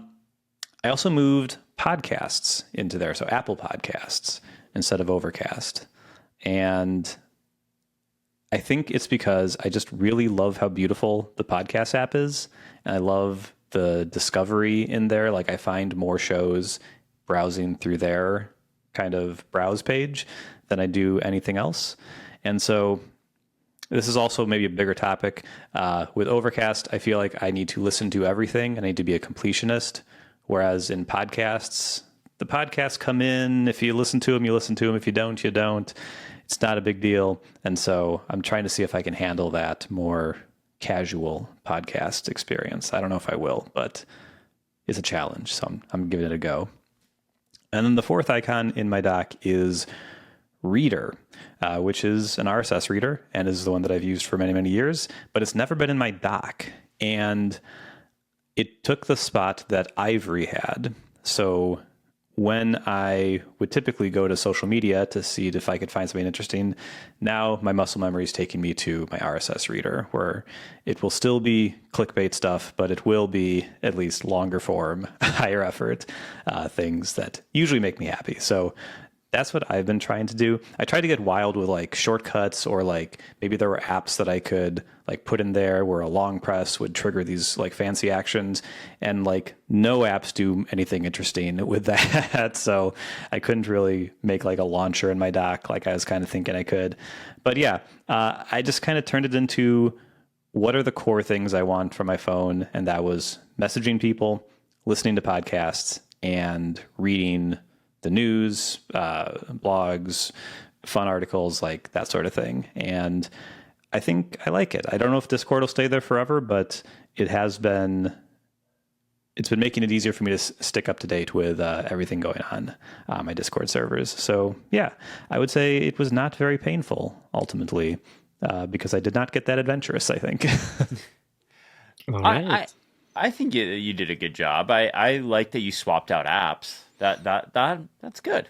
also moved podcasts into there, so Apple Podcasts instead of Overcast. And I think it's because I just really love how beautiful the podcast app is, and I love the discovery in there. Like, I find more shows browsing through their kind of browse page than I do anything else. And so this is also maybe a bigger topic. With Overcast, I feel like I need to listen to everything. I need to be a completionist. Whereas in podcasts, the podcasts come in. If you listen to them, you listen to them. If you don't, you don't. It's not a big deal. And so I'm trying to see if I can handle that more casual podcast experience. I don't know if I will, but it's a challenge. So I'm giving it a go. And then the 4th icon in my dock is Reader, which is an RSS reader and is the one that I've used for many, many years, but it's never been in my dock. And it took the spot that Ivory had. So when I would typically go to social media to see if I could find something interesting, now my muscle memory is taking me to my RSS reader, where it will still be clickbait stuff, but it will be at least longer form, higher effort things that usually make me happy. So That's what I've been trying to do. I tried to get wild with like shortcuts, or like maybe there were apps that I could like put in there where a long press would trigger these like fancy actions, and like no apps do anything interesting with that. So I couldn't really make like a launcher in my dock like I was kind of thinking I could. But yeah, I just kind of turned it into what are the core things I want from my phone, and that was messaging people, listening to podcasts, and reading the news, blogs, fun articles, like that sort of thing. And I think I like it. I don't know if Discord will stay there forever, but it's been making it easier for me to stick up to date with everything going on my Discord servers. So yeah, I would say it was not very painful ultimately, because I did not get that adventurous, I think. All right. I think you did a good job. I like that you swapped out apps. That's good.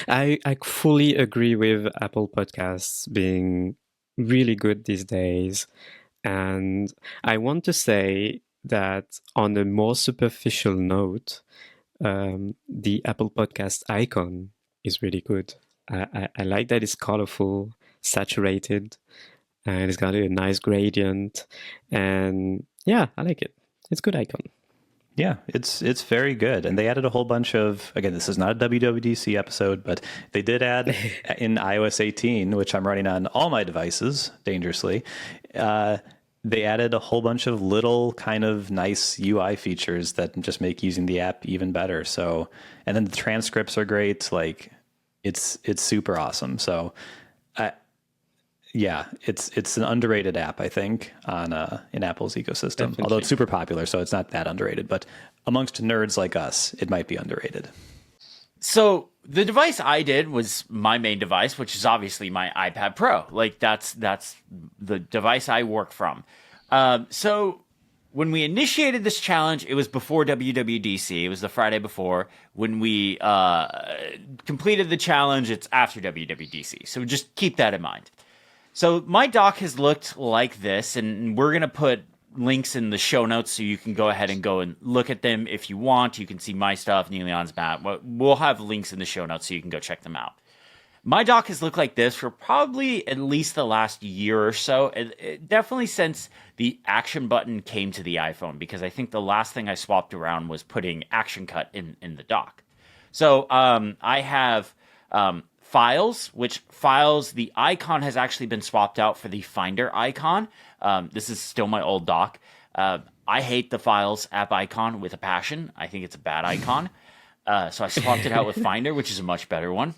I fully agree with Apple Podcasts being really good these days. And I want to say that on a more superficial note, the Apple Podcast icon is really good. I like that it's colorful, saturated, and it's got a nice gradient. And yeah, I like it. It's a good icon. Yeah, it's very good. And they added a whole bunch of, again, this is not a WWDC episode, but they did add in iOS 18, which I'm running on all my devices dangerously. They added a whole bunch of little kind of nice UI features that just make using the app even better. So, and then the transcripts are great. Like it's super awesome. So yeah, it's an underrated app, I think, on in Apple's ecosystem. Definitely. Although it's super popular, so it's not that underrated. But amongst nerds like us, it might be underrated. So the device I did was my main device, which is obviously my iPad Pro. Like that's the device I work from. So when we initiated this challenge, it was before WWDC. It was the Friday before. When we completed the challenge, it's after WWDC. So just keep that in mind. So my dock has looked like this, and we're going to put links in the show notes so you can go ahead and go and look at them if you want. You can see my stuff, Niléane's map. We'll have links in the show notes so you can go check them out. My dock has looked like this for probably at least the last year or so. Definitely since the action button came to the iPhone, because I think the last thing I swapped around was putting Action Cut in the dock. So I have Files, the icon has actually been swapped out for the Finder icon. This is still my old dock. I hate the Files app icon with a passion. I think it's a bad icon. So I swapped it out with Finder, which is a much better one.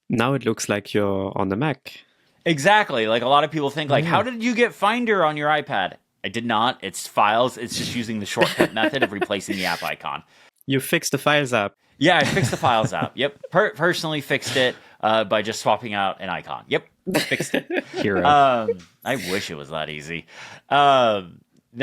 Now it looks like you're on the Mac. Exactly. Like a lot of people think, like, how did you get Finder on your iPad? I did not. It's Files. It's just using the shortcut method of replacing the app icon. You fixed the Files app. Yeah, I fixed the Files app. Yep. Personally fixed it by just swapping out an icon. Yep. Fixed it. Hero. I wish it was that easy. Then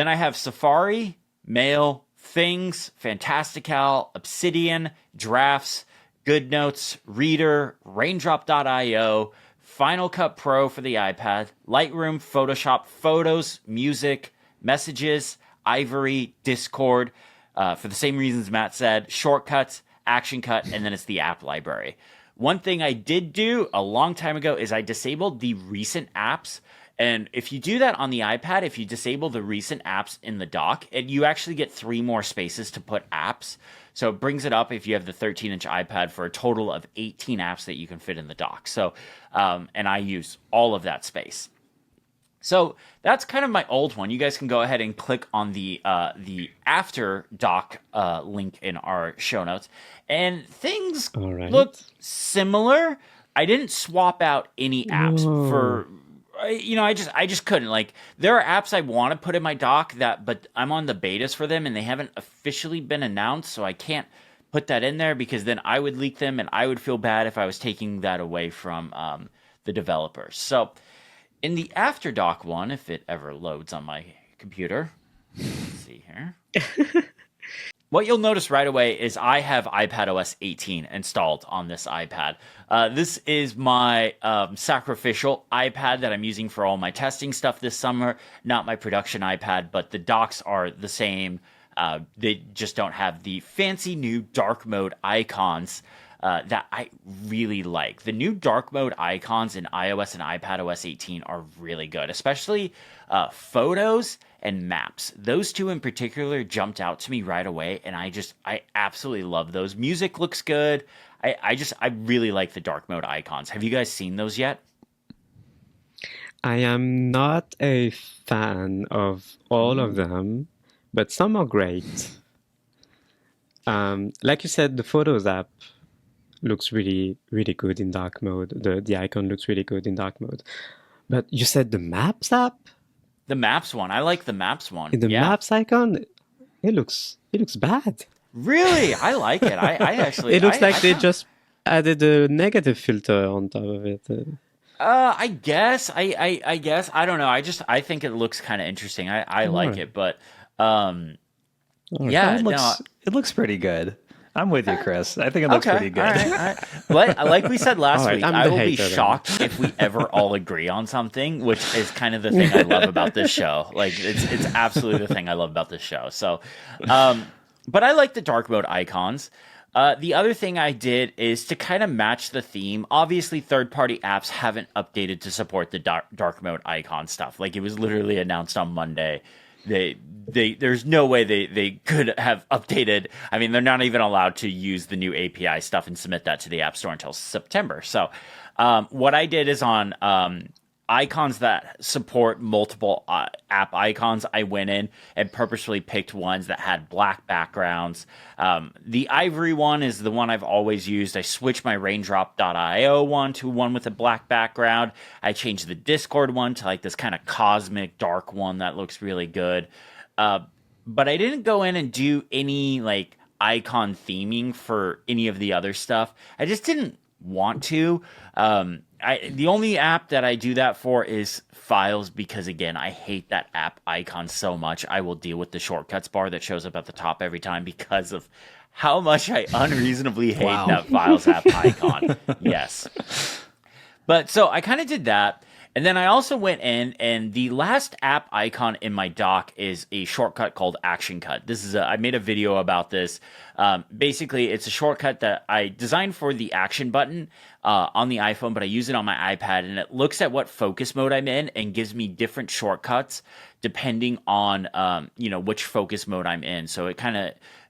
I have Safari, Mail, Things, Fantastical, Obsidian, Drafts, GoodNotes, Reader, Raindrop.io, Final Cut Pro for the iPad, Lightroom, Photoshop, Photos, Music, Messages, Ivory, Discord, for the same reasons Matt said, Shortcuts, Action Cut, and then it's the app library. One thing I did do a long time ago is I disabled the recent apps. And if you do that on the iPad, if you disable the recent apps in the dock, you actually get 3 more spaces to put apps. So it brings it up if you have the 13-inch iPad for a total of 18 apps that you can fit in the dock. So, and I use all of that space. So that's kind of my old one. You guys can go ahead and click on the after dock link in our show notes, and things look similar. I didn't swap out any apps for, I just couldn't. Like, there are apps I want to put in my dock but I'm on the betas for them, and they haven't officially been announced, so I can't put that in there because then I would leak them, and I would feel bad if I was taking that away from the developers. So in the After Dock one, if it ever loads on my computer, let's see here. What you'll notice right away is I have iPadOS 18 installed on this iPad. This is my sacrificial iPad that I'm using for all my testing stuff this summer, not my production iPad, but the docks are the same. They just don't have the fancy new dark mode icons that I really like. The new dark mode icons in iOS and iPadOS 18 are really good, especially photos and maps. Those two in particular jumped out to me right away, and I absolutely love those. Music looks good. I really like the dark mode icons. Have you guys seen those yet? I am not a fan of all of them, but some are great. Like you said, the Photos app looks really, really good in dark mode. The icon looks really good in dark mode. But you said the Maps app? The Maps one. I like the Maps one. In the Maps icon, it looks bad. Really? I like it. I actually... It looks like they just added a negative filter on top of it. I guess. I guess. I don't know. I think it looks kind of interesting. I like it, but yeah, it looks pretty good. I'm with you, Chris. I think it looks pretty good. All right. Like we said last week, I will be shocked if we ever all agree on something, which is kind of the thing I love about this show. Like it's absolutely the thing I love about this show. So, but I like the dark mode icons. The other thing I did is to kind of match the theme. Obviously, third-party apps haven't updated to support the dark mode icon stuff. Like, it was literally announced on Monday. There's no way they could have updated. I mean, they're not even allowed to use the new API stuff and submit that to the App Store until September. So, what I did is on icons that support multiple app icons, I went in and purposefully picked ones that had black backgrounds. The Ivory one is the one I've always used. I switched my Raindrop.io one to one with a black background. I changed the Discord one to like this kind of cosmic dark one that looks really good. But I didn't go in and do any like icon theming for any of the other stuff. I just didn't want to. The only app that I do that for is Files, because again, I hate that app icon so much. I will deal with the shortcuts bar that shows up at the top every time because of how much I unreasonably hate that Files app icon. Yes. But so I kind of did that. And then I also went in, and the last app icon in my dock is a shortcut called Action Cut. I made a video about this. Basically, it's a shortcut that I designed for the action button on the iPhone, but I use it on my iPad, and it looks at what focus mode I'm in and gives me different shortcuts depending on which focus mode I'm in. So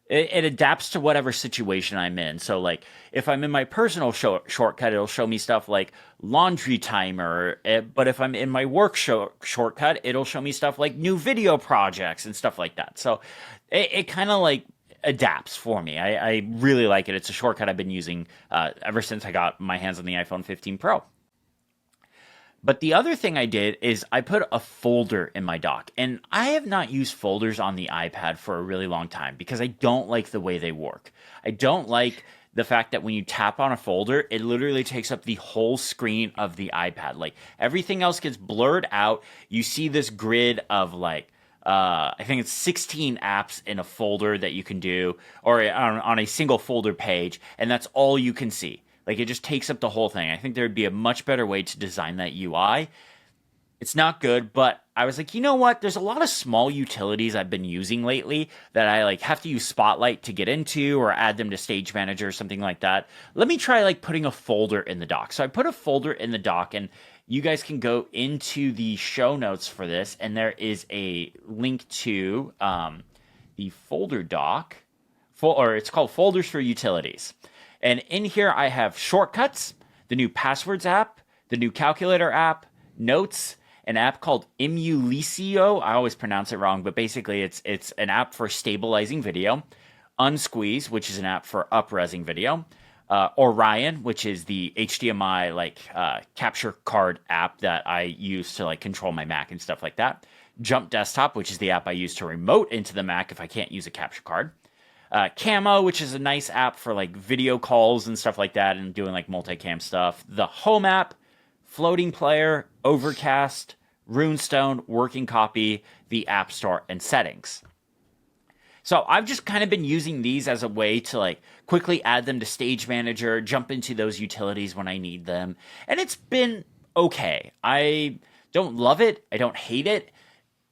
it adapts to whatever situation I'm in. So, like, if I'm in my personal shortcut, it'll show me stuff like laundry timer. But if I'm in my work shortcut, it'll show me stuff like new video projects and stuff like that. So it kind of like adapts for me. I really like it. It's a shortcut I've been using ever since I got my hands on the iPhone 15 Pro. But the other thing I did is I put a folder in my dock. And I have not used folders on the iPad for a really long time because I don't like the way they work. I don't like the fact that when you tap on a folder, it literally takes up the whole screen of the iPad. Like, everything else gets blurred out. You see this grid of like, I think it's 16 apps in a folder that you can do, or on a single folder page, and that's all you can see. Like, it just takes up the whole thing. I think there'd be a much better way to design that UI. It's not good, but I was like, you know what? There's a lot of small utilities I've been using lately that I like have to use Spotlight to get into or add them to Stage Manager or something like that. Let me try like putting a folder in the dock. So I put a folder in the dock, and you guys can go into the show notes for this, and there is a link to the folder dock, or it's called Folders for Utilities. And in here, I have shortcuts, the new Passwords app, the new Calculator app, Notes, an app called Emulicio. I always pronounce it wrong, but basically it's an app for stabilizing video. Unsqueeze, which is an app for up-resing video. Orion, which is the HDMI capture card app that I use to like control my Mac and stuff like that. Jump Desktop, which is the app I use to remote into the Mac if I can't use a capture card. Camo, which is a nice app for like video calls and stuff like that and doing like multicam stuff. The Home app, Floating Player, Overcast, Runestone, Working Copy, the App Store, and Settings. So I've just kind of been using these as a way to like quickly add them to Stage Manager, jump into those utilities when I need them. And it's been okay. I don't love it. I don't hate it.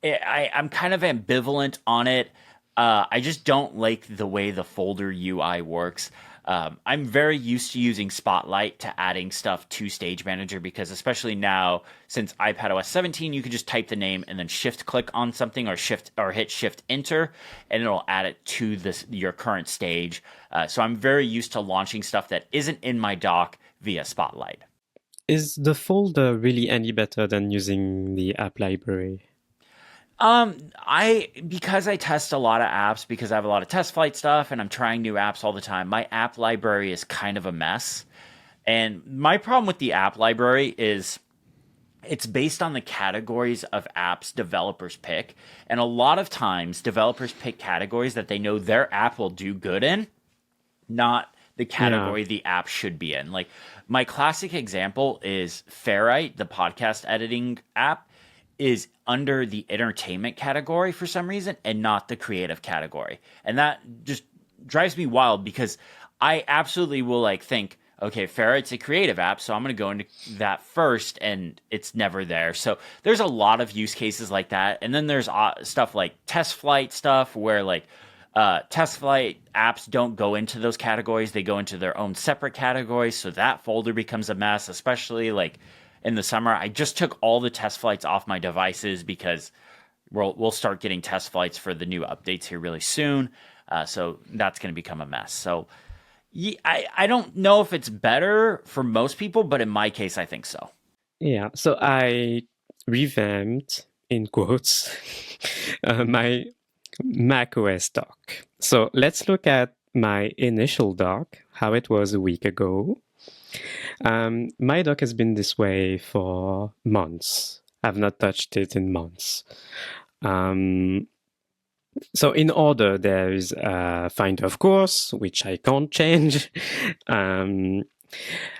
I'm kind of ambivalent on it. I just don't like the way the folder UI works. I'm very used to using Spotlight to adding stuff to Stage Manager because, especially now, since iPadOS 17, you can just type the name and then shift click on something or hit Shift Enter, and it'll add it to your current stage. So I'm very used to launching stuff that isn't in my dock via Spotlight. Is the folder really any better than using the app library? Because I test a lot of apps, because I have a lot of test flight stuff and I'm trying new apps all the time, my app library is kind of a mess. And my problem with the app library is it's based on the categories of apps developers pick. And a lot of times developers pick categories that they know their app will do good in, not the category the app should be in. Like my classic example is Ferrite, the podcast editing app, is under the entertainment category for some reason and not the creative category. And that just drives me wild because I absolutely will think, okay, Ferrite's a creative app, so I'm going to go into that first, and it's never there. So there's a lot of use cases like that. And then there's stuff like test flight stuff where test flight apps don't go into those categories. They go into their own separate categories. So that folder becomes a mess, especially in the summer. I just took all the test flights off my devices because we'll start getting test flights for the new updates here really soon. So that's going to become a mess. So I don't know if it's better for most people, but in my case, I think so. Yeah. So I revamped, in quotes, my macOS dock. So let's look at my initial dock, how it was a week ago. My dock has been this way for months. I've not touched it in months. So in order, there is Finder, of course, which I can't change.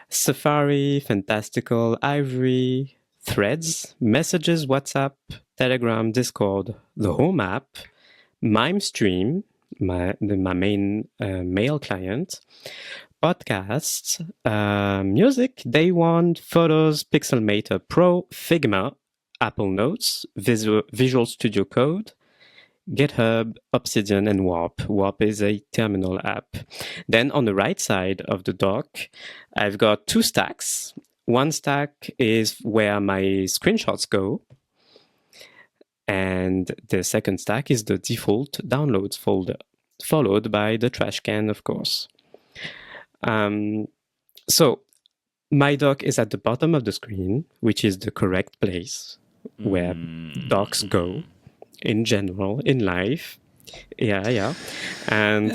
Safari, Fantastical, Ivory, Threads, Messages, WhatsApp, Telegram, Discord, the Home app, MimeStream, my main mail client, podcasts, music, Day One, Photos, Pixelmator Pro, Figma, Apple Notes, Visual Studio Code, GitHub, Obsidian, and Warp. Warp is a terminal app. Then on the right side of the dock, I've got two stacks. One stack is where my screenshots go. And the second stack is the default downloads folder, followed by the trash can, of course. So my dock is at the bottom of the screen, which is the correct place where docks go in general in life. Yeah. And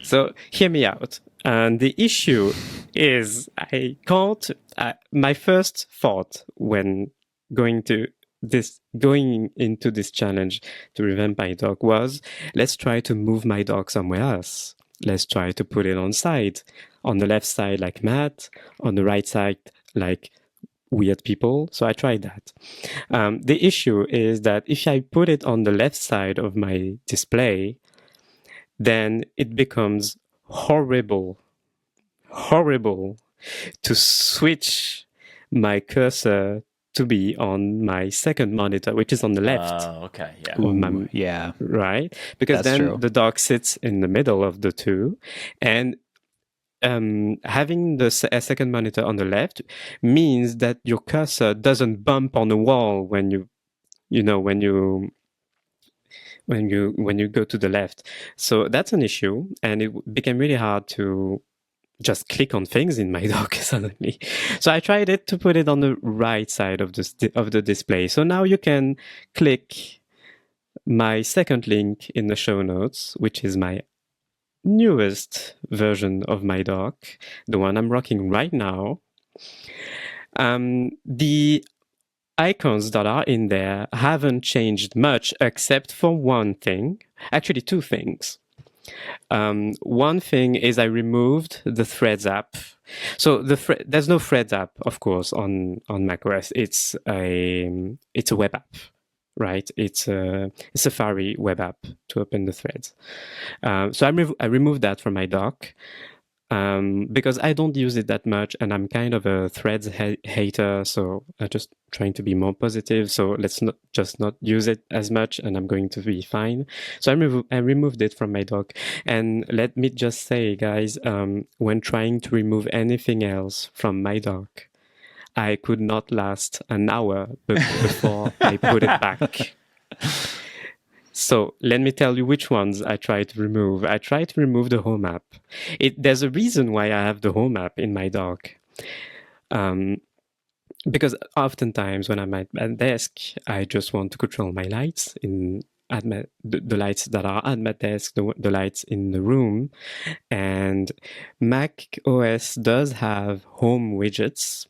so hear me out. And the issue is my first thought when going into this challenge to revamp my dock was, let's try to move my dock somewhere else. Let's try to put it on the left side like Matt, on the right side like weird people. So I tried that. The issue is that if I put it on the left side of my display, then it becomes horrible to switch my cursor to be on my second monitor, which is on the left. Oh, okay. Yeah. Yeah. Right? Because That's then true. the dock sits in the middle of the two. And having a second monitor on the left means that your cursor doesn't bump on the wall when you go to the left. So that's an issue, and it became really hard to just click on things in my dock suddenly. So I tried to put it on the right side of the display. So now you can click my second link in the show notes, which is my newest version of my dock, the one I'm rocking right now. The icons that are in there haven't changed much except for one thing. Actually, two things. One thing is I removed the Threads app. So there's no Threads app, of course, on macOS. It's a web app, right? It's a Safari web app to open the threads. So I removed that from my dock. because I don't use it that much, and I'm kind of a Threads hater, so I'm just trying to be more positive. So let's not use it as much, and I'm going to be fine. So I removed it from my dock, and let me just say, guys, when trying to remove anything else from my dock, I could not last an hour before I put it back. So let me tell you which ones I try to remove. I try to remove the home app. There's a reason why I have the home app in my dock. Because oftentimes when I'm at my desk, I just want to control my lights the lights that are at my desk, the lights in the room. And Mac OS does have home widgets.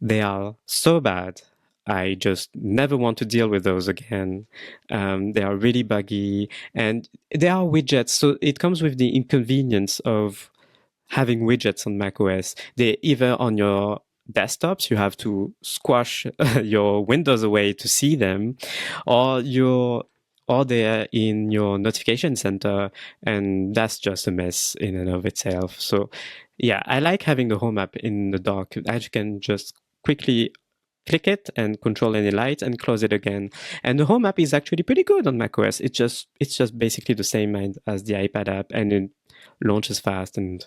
They are so bad. I just never want to deal with those again. They are really buggy, and they are widgets, so it comes with the inconvenience of having widgets on macOS. They either on your desktops, you have to squash your windows away to see them, or they're in your notification center, and that's just a mess in and of itself. So yeah, I like having the home app in the dock. I can just quickly click it and control any light and close it again. And the home app is actually pretty good on macOS. It's just basically the same as the iPad app, and it launches fast. And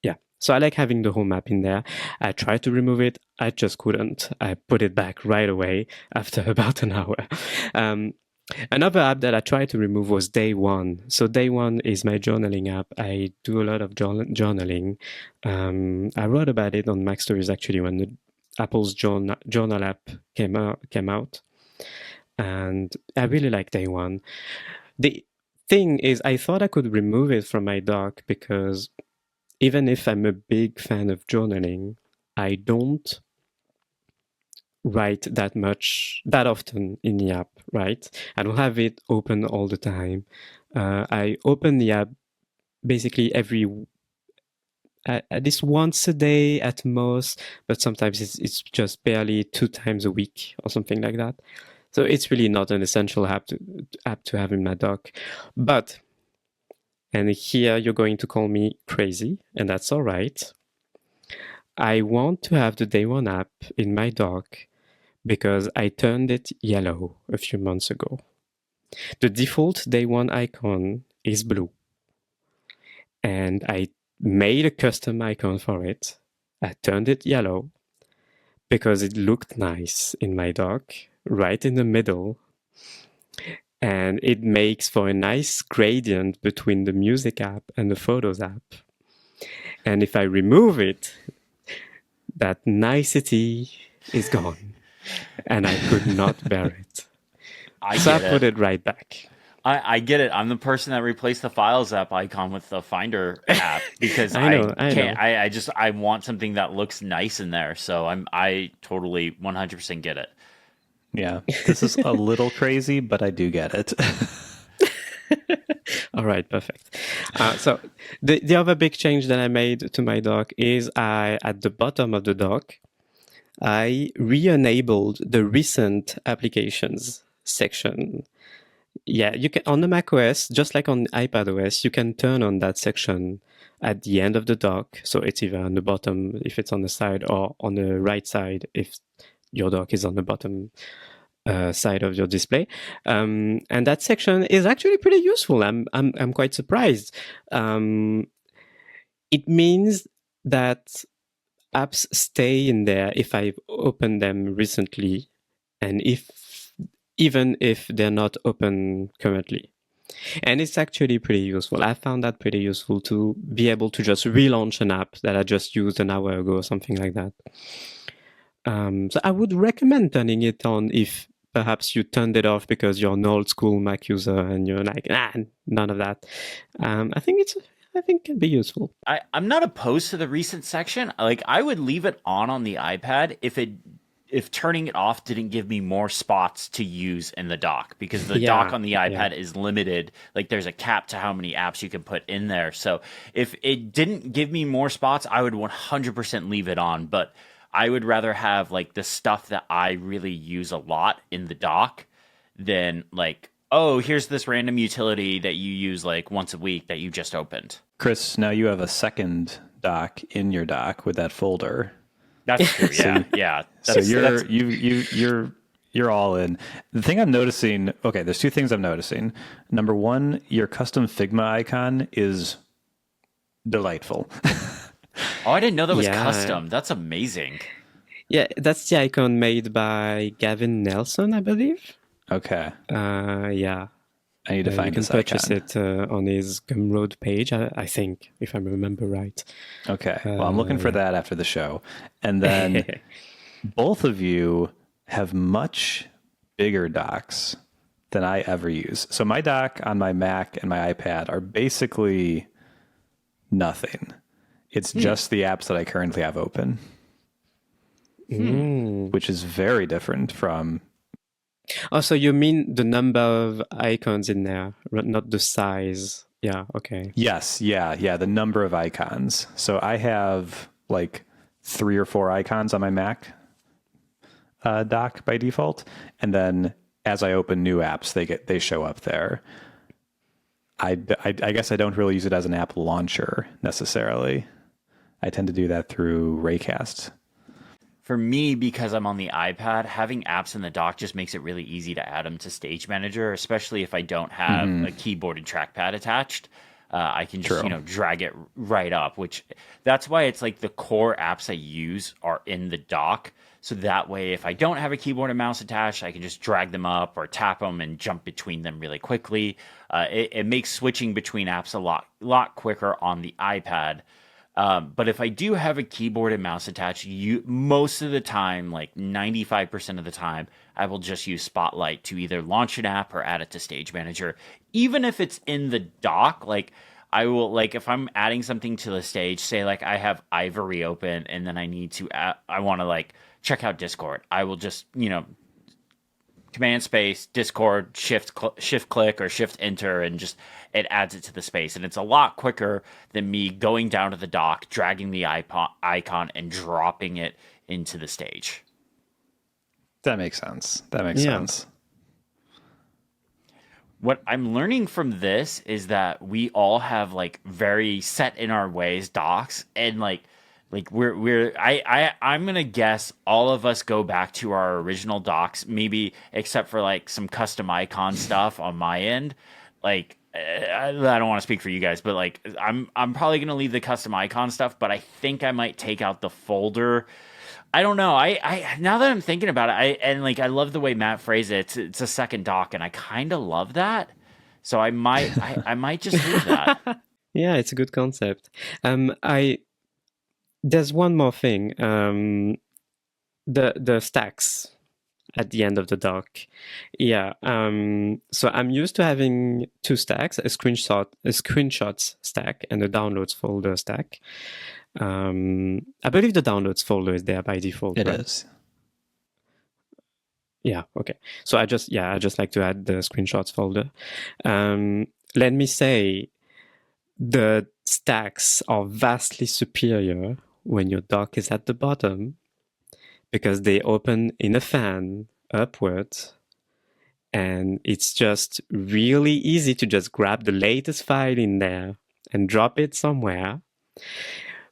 yeah, so I like having the home app in there. I tried to remove it. I just couldn't. I put it back right away after about an hour. Another app that I tried to remove was Day One. So Day One is my journaling app. I do a lot of journaling. I wrote about it on Mac Stories actually when the Apple's journal app came out, and I really like Day One. The thing is, I thought I could remove it from my dock because even if I'm a big fan of journaling, I don't write that often in the app, right? I don't have it open all the time. I open the app basically at least once a day at most, but sometimes it's just barely 2 times a week or something like that. So it's really not an essential app to have in my dock. But, and here you're going to call me crazy, and that's all right. I want to have the Day One app in my dock because I turned it yellow a few months ago. The default Day One icon is blue, and I made a custom icon for it. I turned it yellow because it looked nice in my dock, right in the middle. And it makes for a nice gradient between the music app and the photos app. And if I remove it, that nicety is gone. And I could not bear it. I put it right back. I get it. I'm the person that replaced the Files app icon with the Finder app because I want something that looks nice in there. So I totally 100% get it. Yeah, this is a little crazy, but I do get it. All right, perfect. So the other big change that I made to my dock is at the bottom of the dock, I re-enabled the recent applications section. Yeah, you can on the Mac OS, just like on iPad OS, you can turn on that section at the end of the dock. So it's either on the bottom if it's on the side, or on the right side if your dock is on the bottom side of your display. And that section is actually pretty useful. I'm quite surprised. It means that apps stay in there if I've opened them recently, and even if they're not open currently. And it's actually pretty useful. I found that pretty useful to be able to just relaunch an app that I just used an hour ago or something like that. So I would recommend turning it on if perhaps you turned it off because you're an old school Mac user and you're like, none of that. I think it can be useful. I'm not opposed to the recent section. Like, I would leave it on the iPad if turning it off didn't give me more spots to use in the dock, because the dock on the iPad is limited. Like, there's a cap to how many apps you can put in there. So if it didn't give me more spots, I would 100% leave it on. But I would rather have like the stuff that I really use a lot in the dock than like oh, here's this random utility that you use like once a week that you just opened. Chris, now you have a second dock in your dock with that folder. That's true. Yeah, yeah. So you're all in. The thing I'm noticing, okay, there's two things I'm noticing. Number one, your custom Figma icon is delightful. Oh, I didn't know that was custom. That's amazing. Yeah, that's the icon made by Gavin Nelson, I believe. Okay. Yeah. I need to find this icon. You can purchase it on his Gumroad page, I think, if I remember right. Okay. Well, I'm looking for that after the show. And then both of you have much bigger docks than I ever use. So my dock on my Mac and my iPad are basically nothing. It's just the apps that I currently have open, which is very different from... Oh, so you mean the number of icons in there, not the size? Yeah, okay. Yes, yeah, the number of icons. So I have like 3 or 4 icons on my Mac dock by default, and then as I open new apps, they show up there. I guess I don't really use it as an app launcher necessarily. I tend to do that through Raycast. For me, because I'm on the iPad, having apps in the dock just makes it really easy to add them to Stage Manager, especially if I don't have a keyboard and trackpad attached. I can just, drag it right up, which that's why it's like the core apps I use are in the dock. So that way, if I don't have a keyboard and mouse attached, I can just drag them up or tap them and jump between them really quickly. It makes switching between apps a lot quicker on the iPad. But if I do have a keyboard and mouse attached, most of the time, like 95% of the time, I will just use Spotlight to either launch an app or add it to Stage Manager. Even if it's in the dock, like I will, like if I'm adding something to the stage, say like I have Ivory open and then I need to, I want to like check out Discord. I will just, Command space, Discord, shift click or shift enter, and just it adds it to the space. And it's a lot quicker than me going down to the dock, dragging the icon, and dropping it into the stage. That makes sense. Sense. What I'm learning from this is that we all have like very set in our ways docks, and like I'm gonna guess all of us go back to our original docks, maybe except for like some custom icon stuff on my end. Like I don't want to speak for you guys, but like I'm probably gonna leave the custom icon stuff, but I think I might take out the folder. I don't know. I now that I'm thinking about it, I love the way Matt phrased it. It's a second dock, and I kind of love that. So I might just leave that. Yeah, it's a good concept. There's one more thing. The stacks at the end of the dock. Yeah. So I'm used to having 2 stacks: a screenshots stack and a downloads folder stack. I believe the downloads folder is there by default. It right? is. Yeah. Okay. So I just like to add the screenshots folder. Let me say, the stacks are vastly superior when your dock is at the bottom, because they open in a fan upwards, and it's just really easy to just grab the latest file in there and drop it somewhere.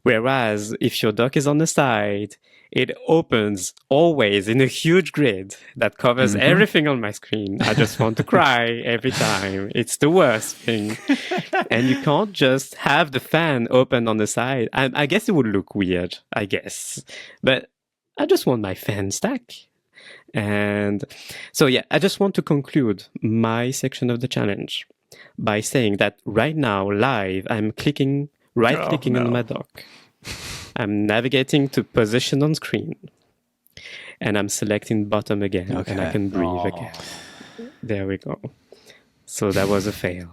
Whereas if your dock is on the side, it opens always in a huge grid that covers everything on my screen. I just want to cry every time. It's the worst thing. And you can't just have the fan open on the side. I guess it would look weird, I guess. But I just want my fan stack. And so, yeah, I just want to conclude my section of the challenge by saying that right now, live, I'm right-clicking on my dock. I'm navigating to position on screen, and I'm selecting bottom again, and I can breathe again. There we go. So that was a fail.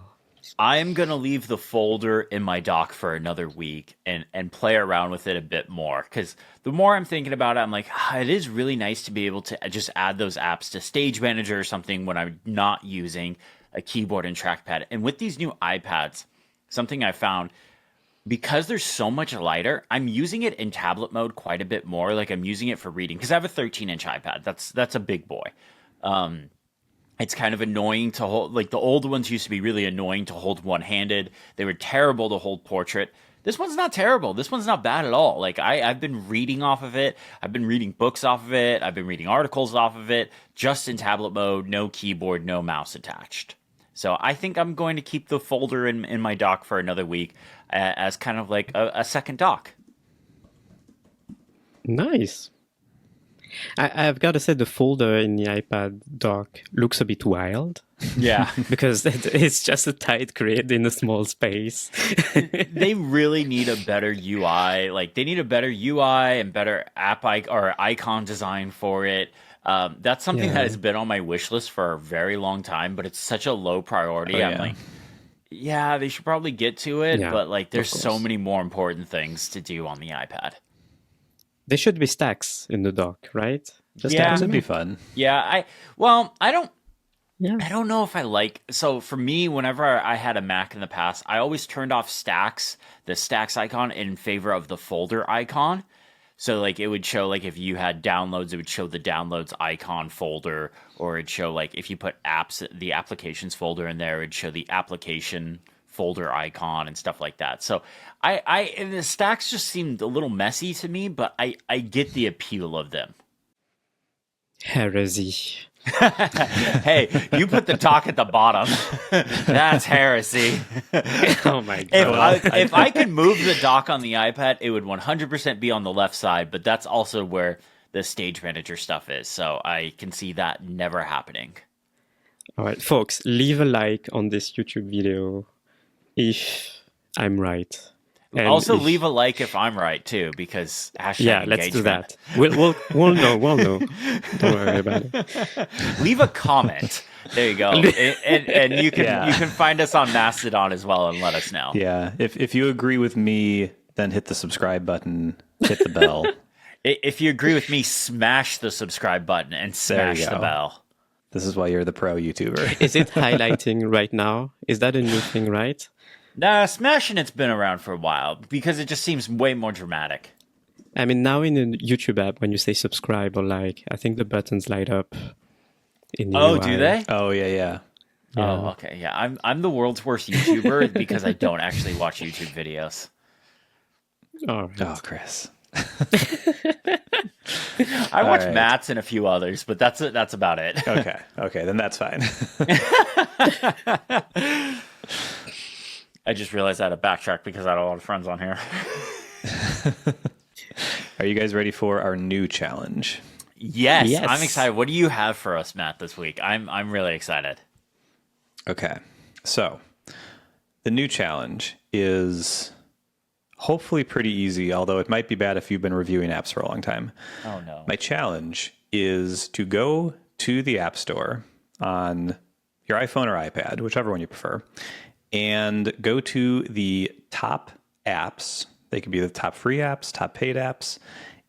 I'm going to leave the folder in my dock for another week and play around with it a bit more, because the more I'm thinking about it, I'm like, it is really nice to be able to just add those apps to Stage Manager or something when I'm not using a keyboard and trackpad. And with these new iPads, something I found, because they're so much lighter, I'm using it in tablet mode quite a bit more. Like I'm using it for reading, because I have a 13-inch iPad. That's a big boy. It's kind of annoying to hold. Like the old ones used to be really annoying to hold one-handed. They were terrible to hold portrait. This one's not terrible. This one's not bad at all. Like I've been reading off of it. I've been reading books off of it. I've been reading articles off of it, just in tablet mode, no keyboard, no mouse attached. So I think I'm going to keep the folder in my dock for another week as kind of like a second dock. Nice. I've got to say the folder in the iPad dock looks a bit wild. Yeah. Because it's just a tight grid in a small space. They really need a better UI. Like they need a better UI and better or icon design for it. That's something that has been on my wish list for a very long time, but it's such a low priority. I'm like, yeah, they should probably get to it, but like there's so many more important things to do on the iPad. There should be stacks in the dock, right? That would be fun. Yeah, I don't know if I like. So for me, whenever I had a Mac in the past, I always turned off stacks, the stacks icon, in favor of the folder icon. So like it would show like if you had downloads, it would show the downloads icon folder, or it'd show like if you put apps, the applications folder in there, it'd show the application folder icon and stuff like that. So and the stacks just seemed a little messy to me, but I get the appeal of them. Heresy. Hey, you put the dock at the bottom. That's heresy. Oh my god. If I could move the dock on the iPad, it would 100% be on the left side, but that's also where the stage manager stuff is. So I can see that never happening. All right, folks, leave a like on this YouTube video if I'm right. And also, leave a like if I'm right too, because hashtag let's do engagement. that. We'll know. Don't worry about it. Leave a comment. There you go, and you can find us on Mastodon as well and let us know. Yeah, if you agree with me, then hit the subscribe button, hit the bell. If you agree with me, smash the subscribe button and smash the bell. This is why you're the pro YouTuber. Is it highlighting right now? Is that a new thing, right? Nah, smashing it's been around for a while because it just seems way more dramatic. I mean, now in the YouTube app, when you say subscribe or like, I think the buttons light up in the UI. Do they? Oh, yeah. Oh, okay. Yeah, I'm the world's worst YouTuber because I don't actually watch YouTube videos. All right. Oh, Chris. I watch Matt's and a few others, but that's about it. Okay, then that's fine. I just realized I had to backtrack because I had a lot of friends on here. Are you guys ready for our new challenge? Yes, I'm excited. What do you have for us, Matt, this week? I'm really excited. Okay, so the new challenge is hopefully pretty easy, although it might be bad if you've been reviewing apps for a long time. Oh, no. My challenge is to go to the App Store on your iPhone or iPad, whichever one you prefer, and go to the top apps. They could be the top free apps, top paid apps,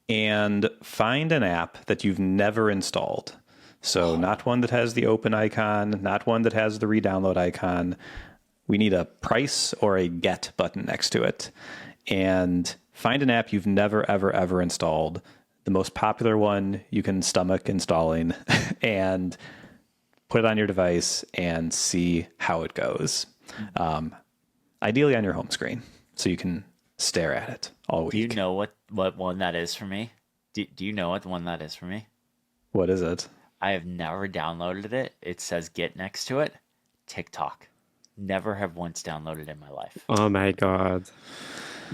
and find an app that you've never installed. So not one that has the open icon, not one that has the re-download icon. We need a price or a get button next to it. And find an app you've never, ever, ever installed. The most popular one you can stomach installing and put it on your device and see how it goes. Ideally on your home screen, so you can stare at it all week. Do you know what one that is for me? Do you know what one that is for me? What is it? I have never downloaded it. It says Get next to it. TikTok. Never have once downloaded in my life. Oh my god.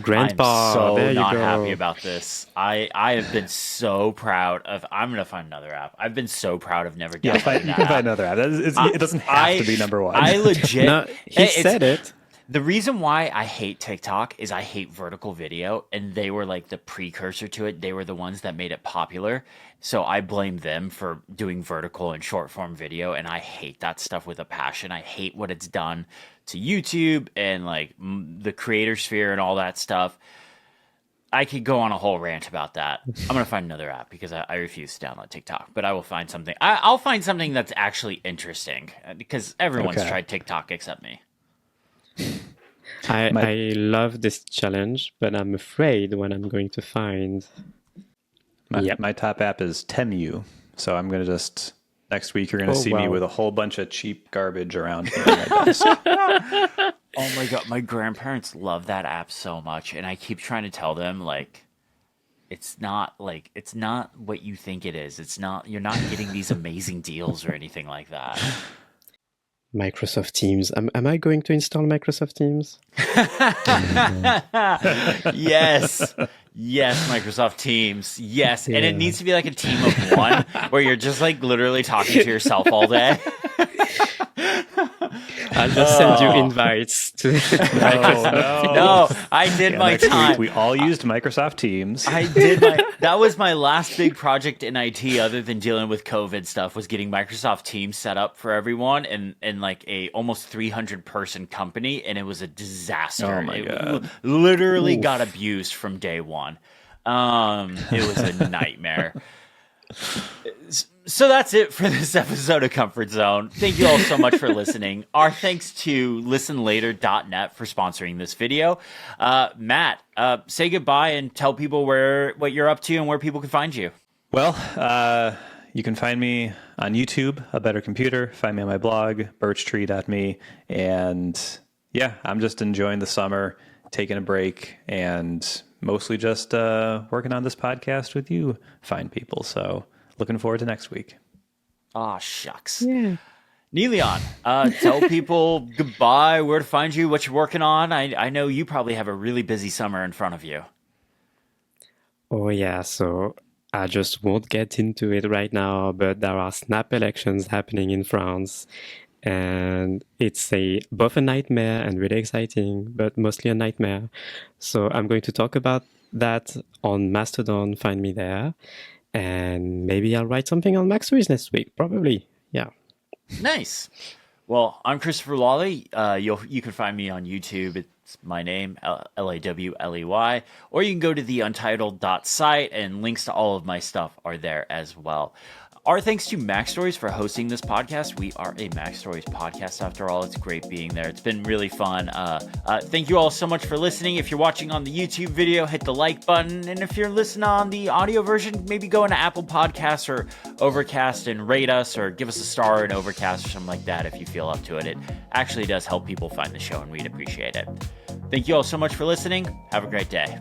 Grandpa, I'm so there you not go. happy about this. I have been so proud of. I'm gonna find another app. I've been so proud of never downloading You can find another app. It doesn't have to be number one. I legit. No, he said it. The reason why I hate TikTok is I hate vertical video, and they were like the precursor to it. They were the ones that made it popular. So I blame them for doing vertical and short form video, and I hate that stuff with a passion. I hate what it's done to YouTube and like the creator sphere and all that stuff. I could go on a whole rant about that. I'm going to find another app because I refuse to download TikTok, but I will find something. I'll find something that's actually interesting because everyone's tried TikTok except me. I love this challenge, but I'm afraid when I'm going to find... My top app is Temu, so I'm going to just Next week, you're going to see me with a whole bunch of cheap garbage around me. Oh my God. My grandparents love that app so much. And I keep trying to tell them, like, it's not what you think it is. It's not, you're not getting these amazing deals or anything like that. Microsoft Teams. Am I going to install Microsoft Teams? Yes. Yes, Microsoft Teams. Yes. Yeah. And it needs to be like a team of one where you're just like literally talking to yourself all day. I'll just send you invites to Microsoft. No, I did my time. Week we all used Microsoft Teams. That was my last big project in IT other than dealing with COVID stuff, was getting Microsoft Teams set up for everyone and like a almost 300 person company, and it was a disaster. Oh my God. Literally got abused from day one. It was a nightmare. So that's it for this episode of Comfort Zone. Thank you all so much for listening. Our thanks to listenlater.net for sponsoring this video. Matt, say goodbye and tell people what you're up to and where people can find you. Well, you can find me on YouTube, A Better Computer. Find me on my blog, birchtree.me. And yeah, I'm just enjoying the summer, taking a break, and mostly just working on this podcast with you fine people. So looking forward to next week. Aw, shucks. Yeah. Niléane, tell people goodbye, where to find you, what you're working on. I know you probably have a really busy summer in front of you. Oh, yeah. So I just won't get into it right now, but there are snap elections happening in France. And it's both a nightmare and really exciting, but mostly a nightmare. So I'm going to talk about that on Mastodon. Find me there. And maybe I'll write something on Mac Stories next week. Probably. Yeah. Nice. Well, I'm Christopher Lawley. You can find me on YouTube. It's my name, Lawley. Or you can go to the untitled.site, and links to all of my stuff are there as well. Our thanks to Mac Stories for hosting this podcast. We are a Mac Stories podcast after all. It's great being there. It's been really fun. Thank you all so much for listening. If you're watching on the YouTube video, hit the like button. And if you're listening on the audio version, maybe go into Apple Podcasts or Overcast and rate us, or give us a star in Overcast or something like that if you feel up to it. It actually does help people find the show, and we'd appreciate it. Thank you all so much for listening. Have a great day.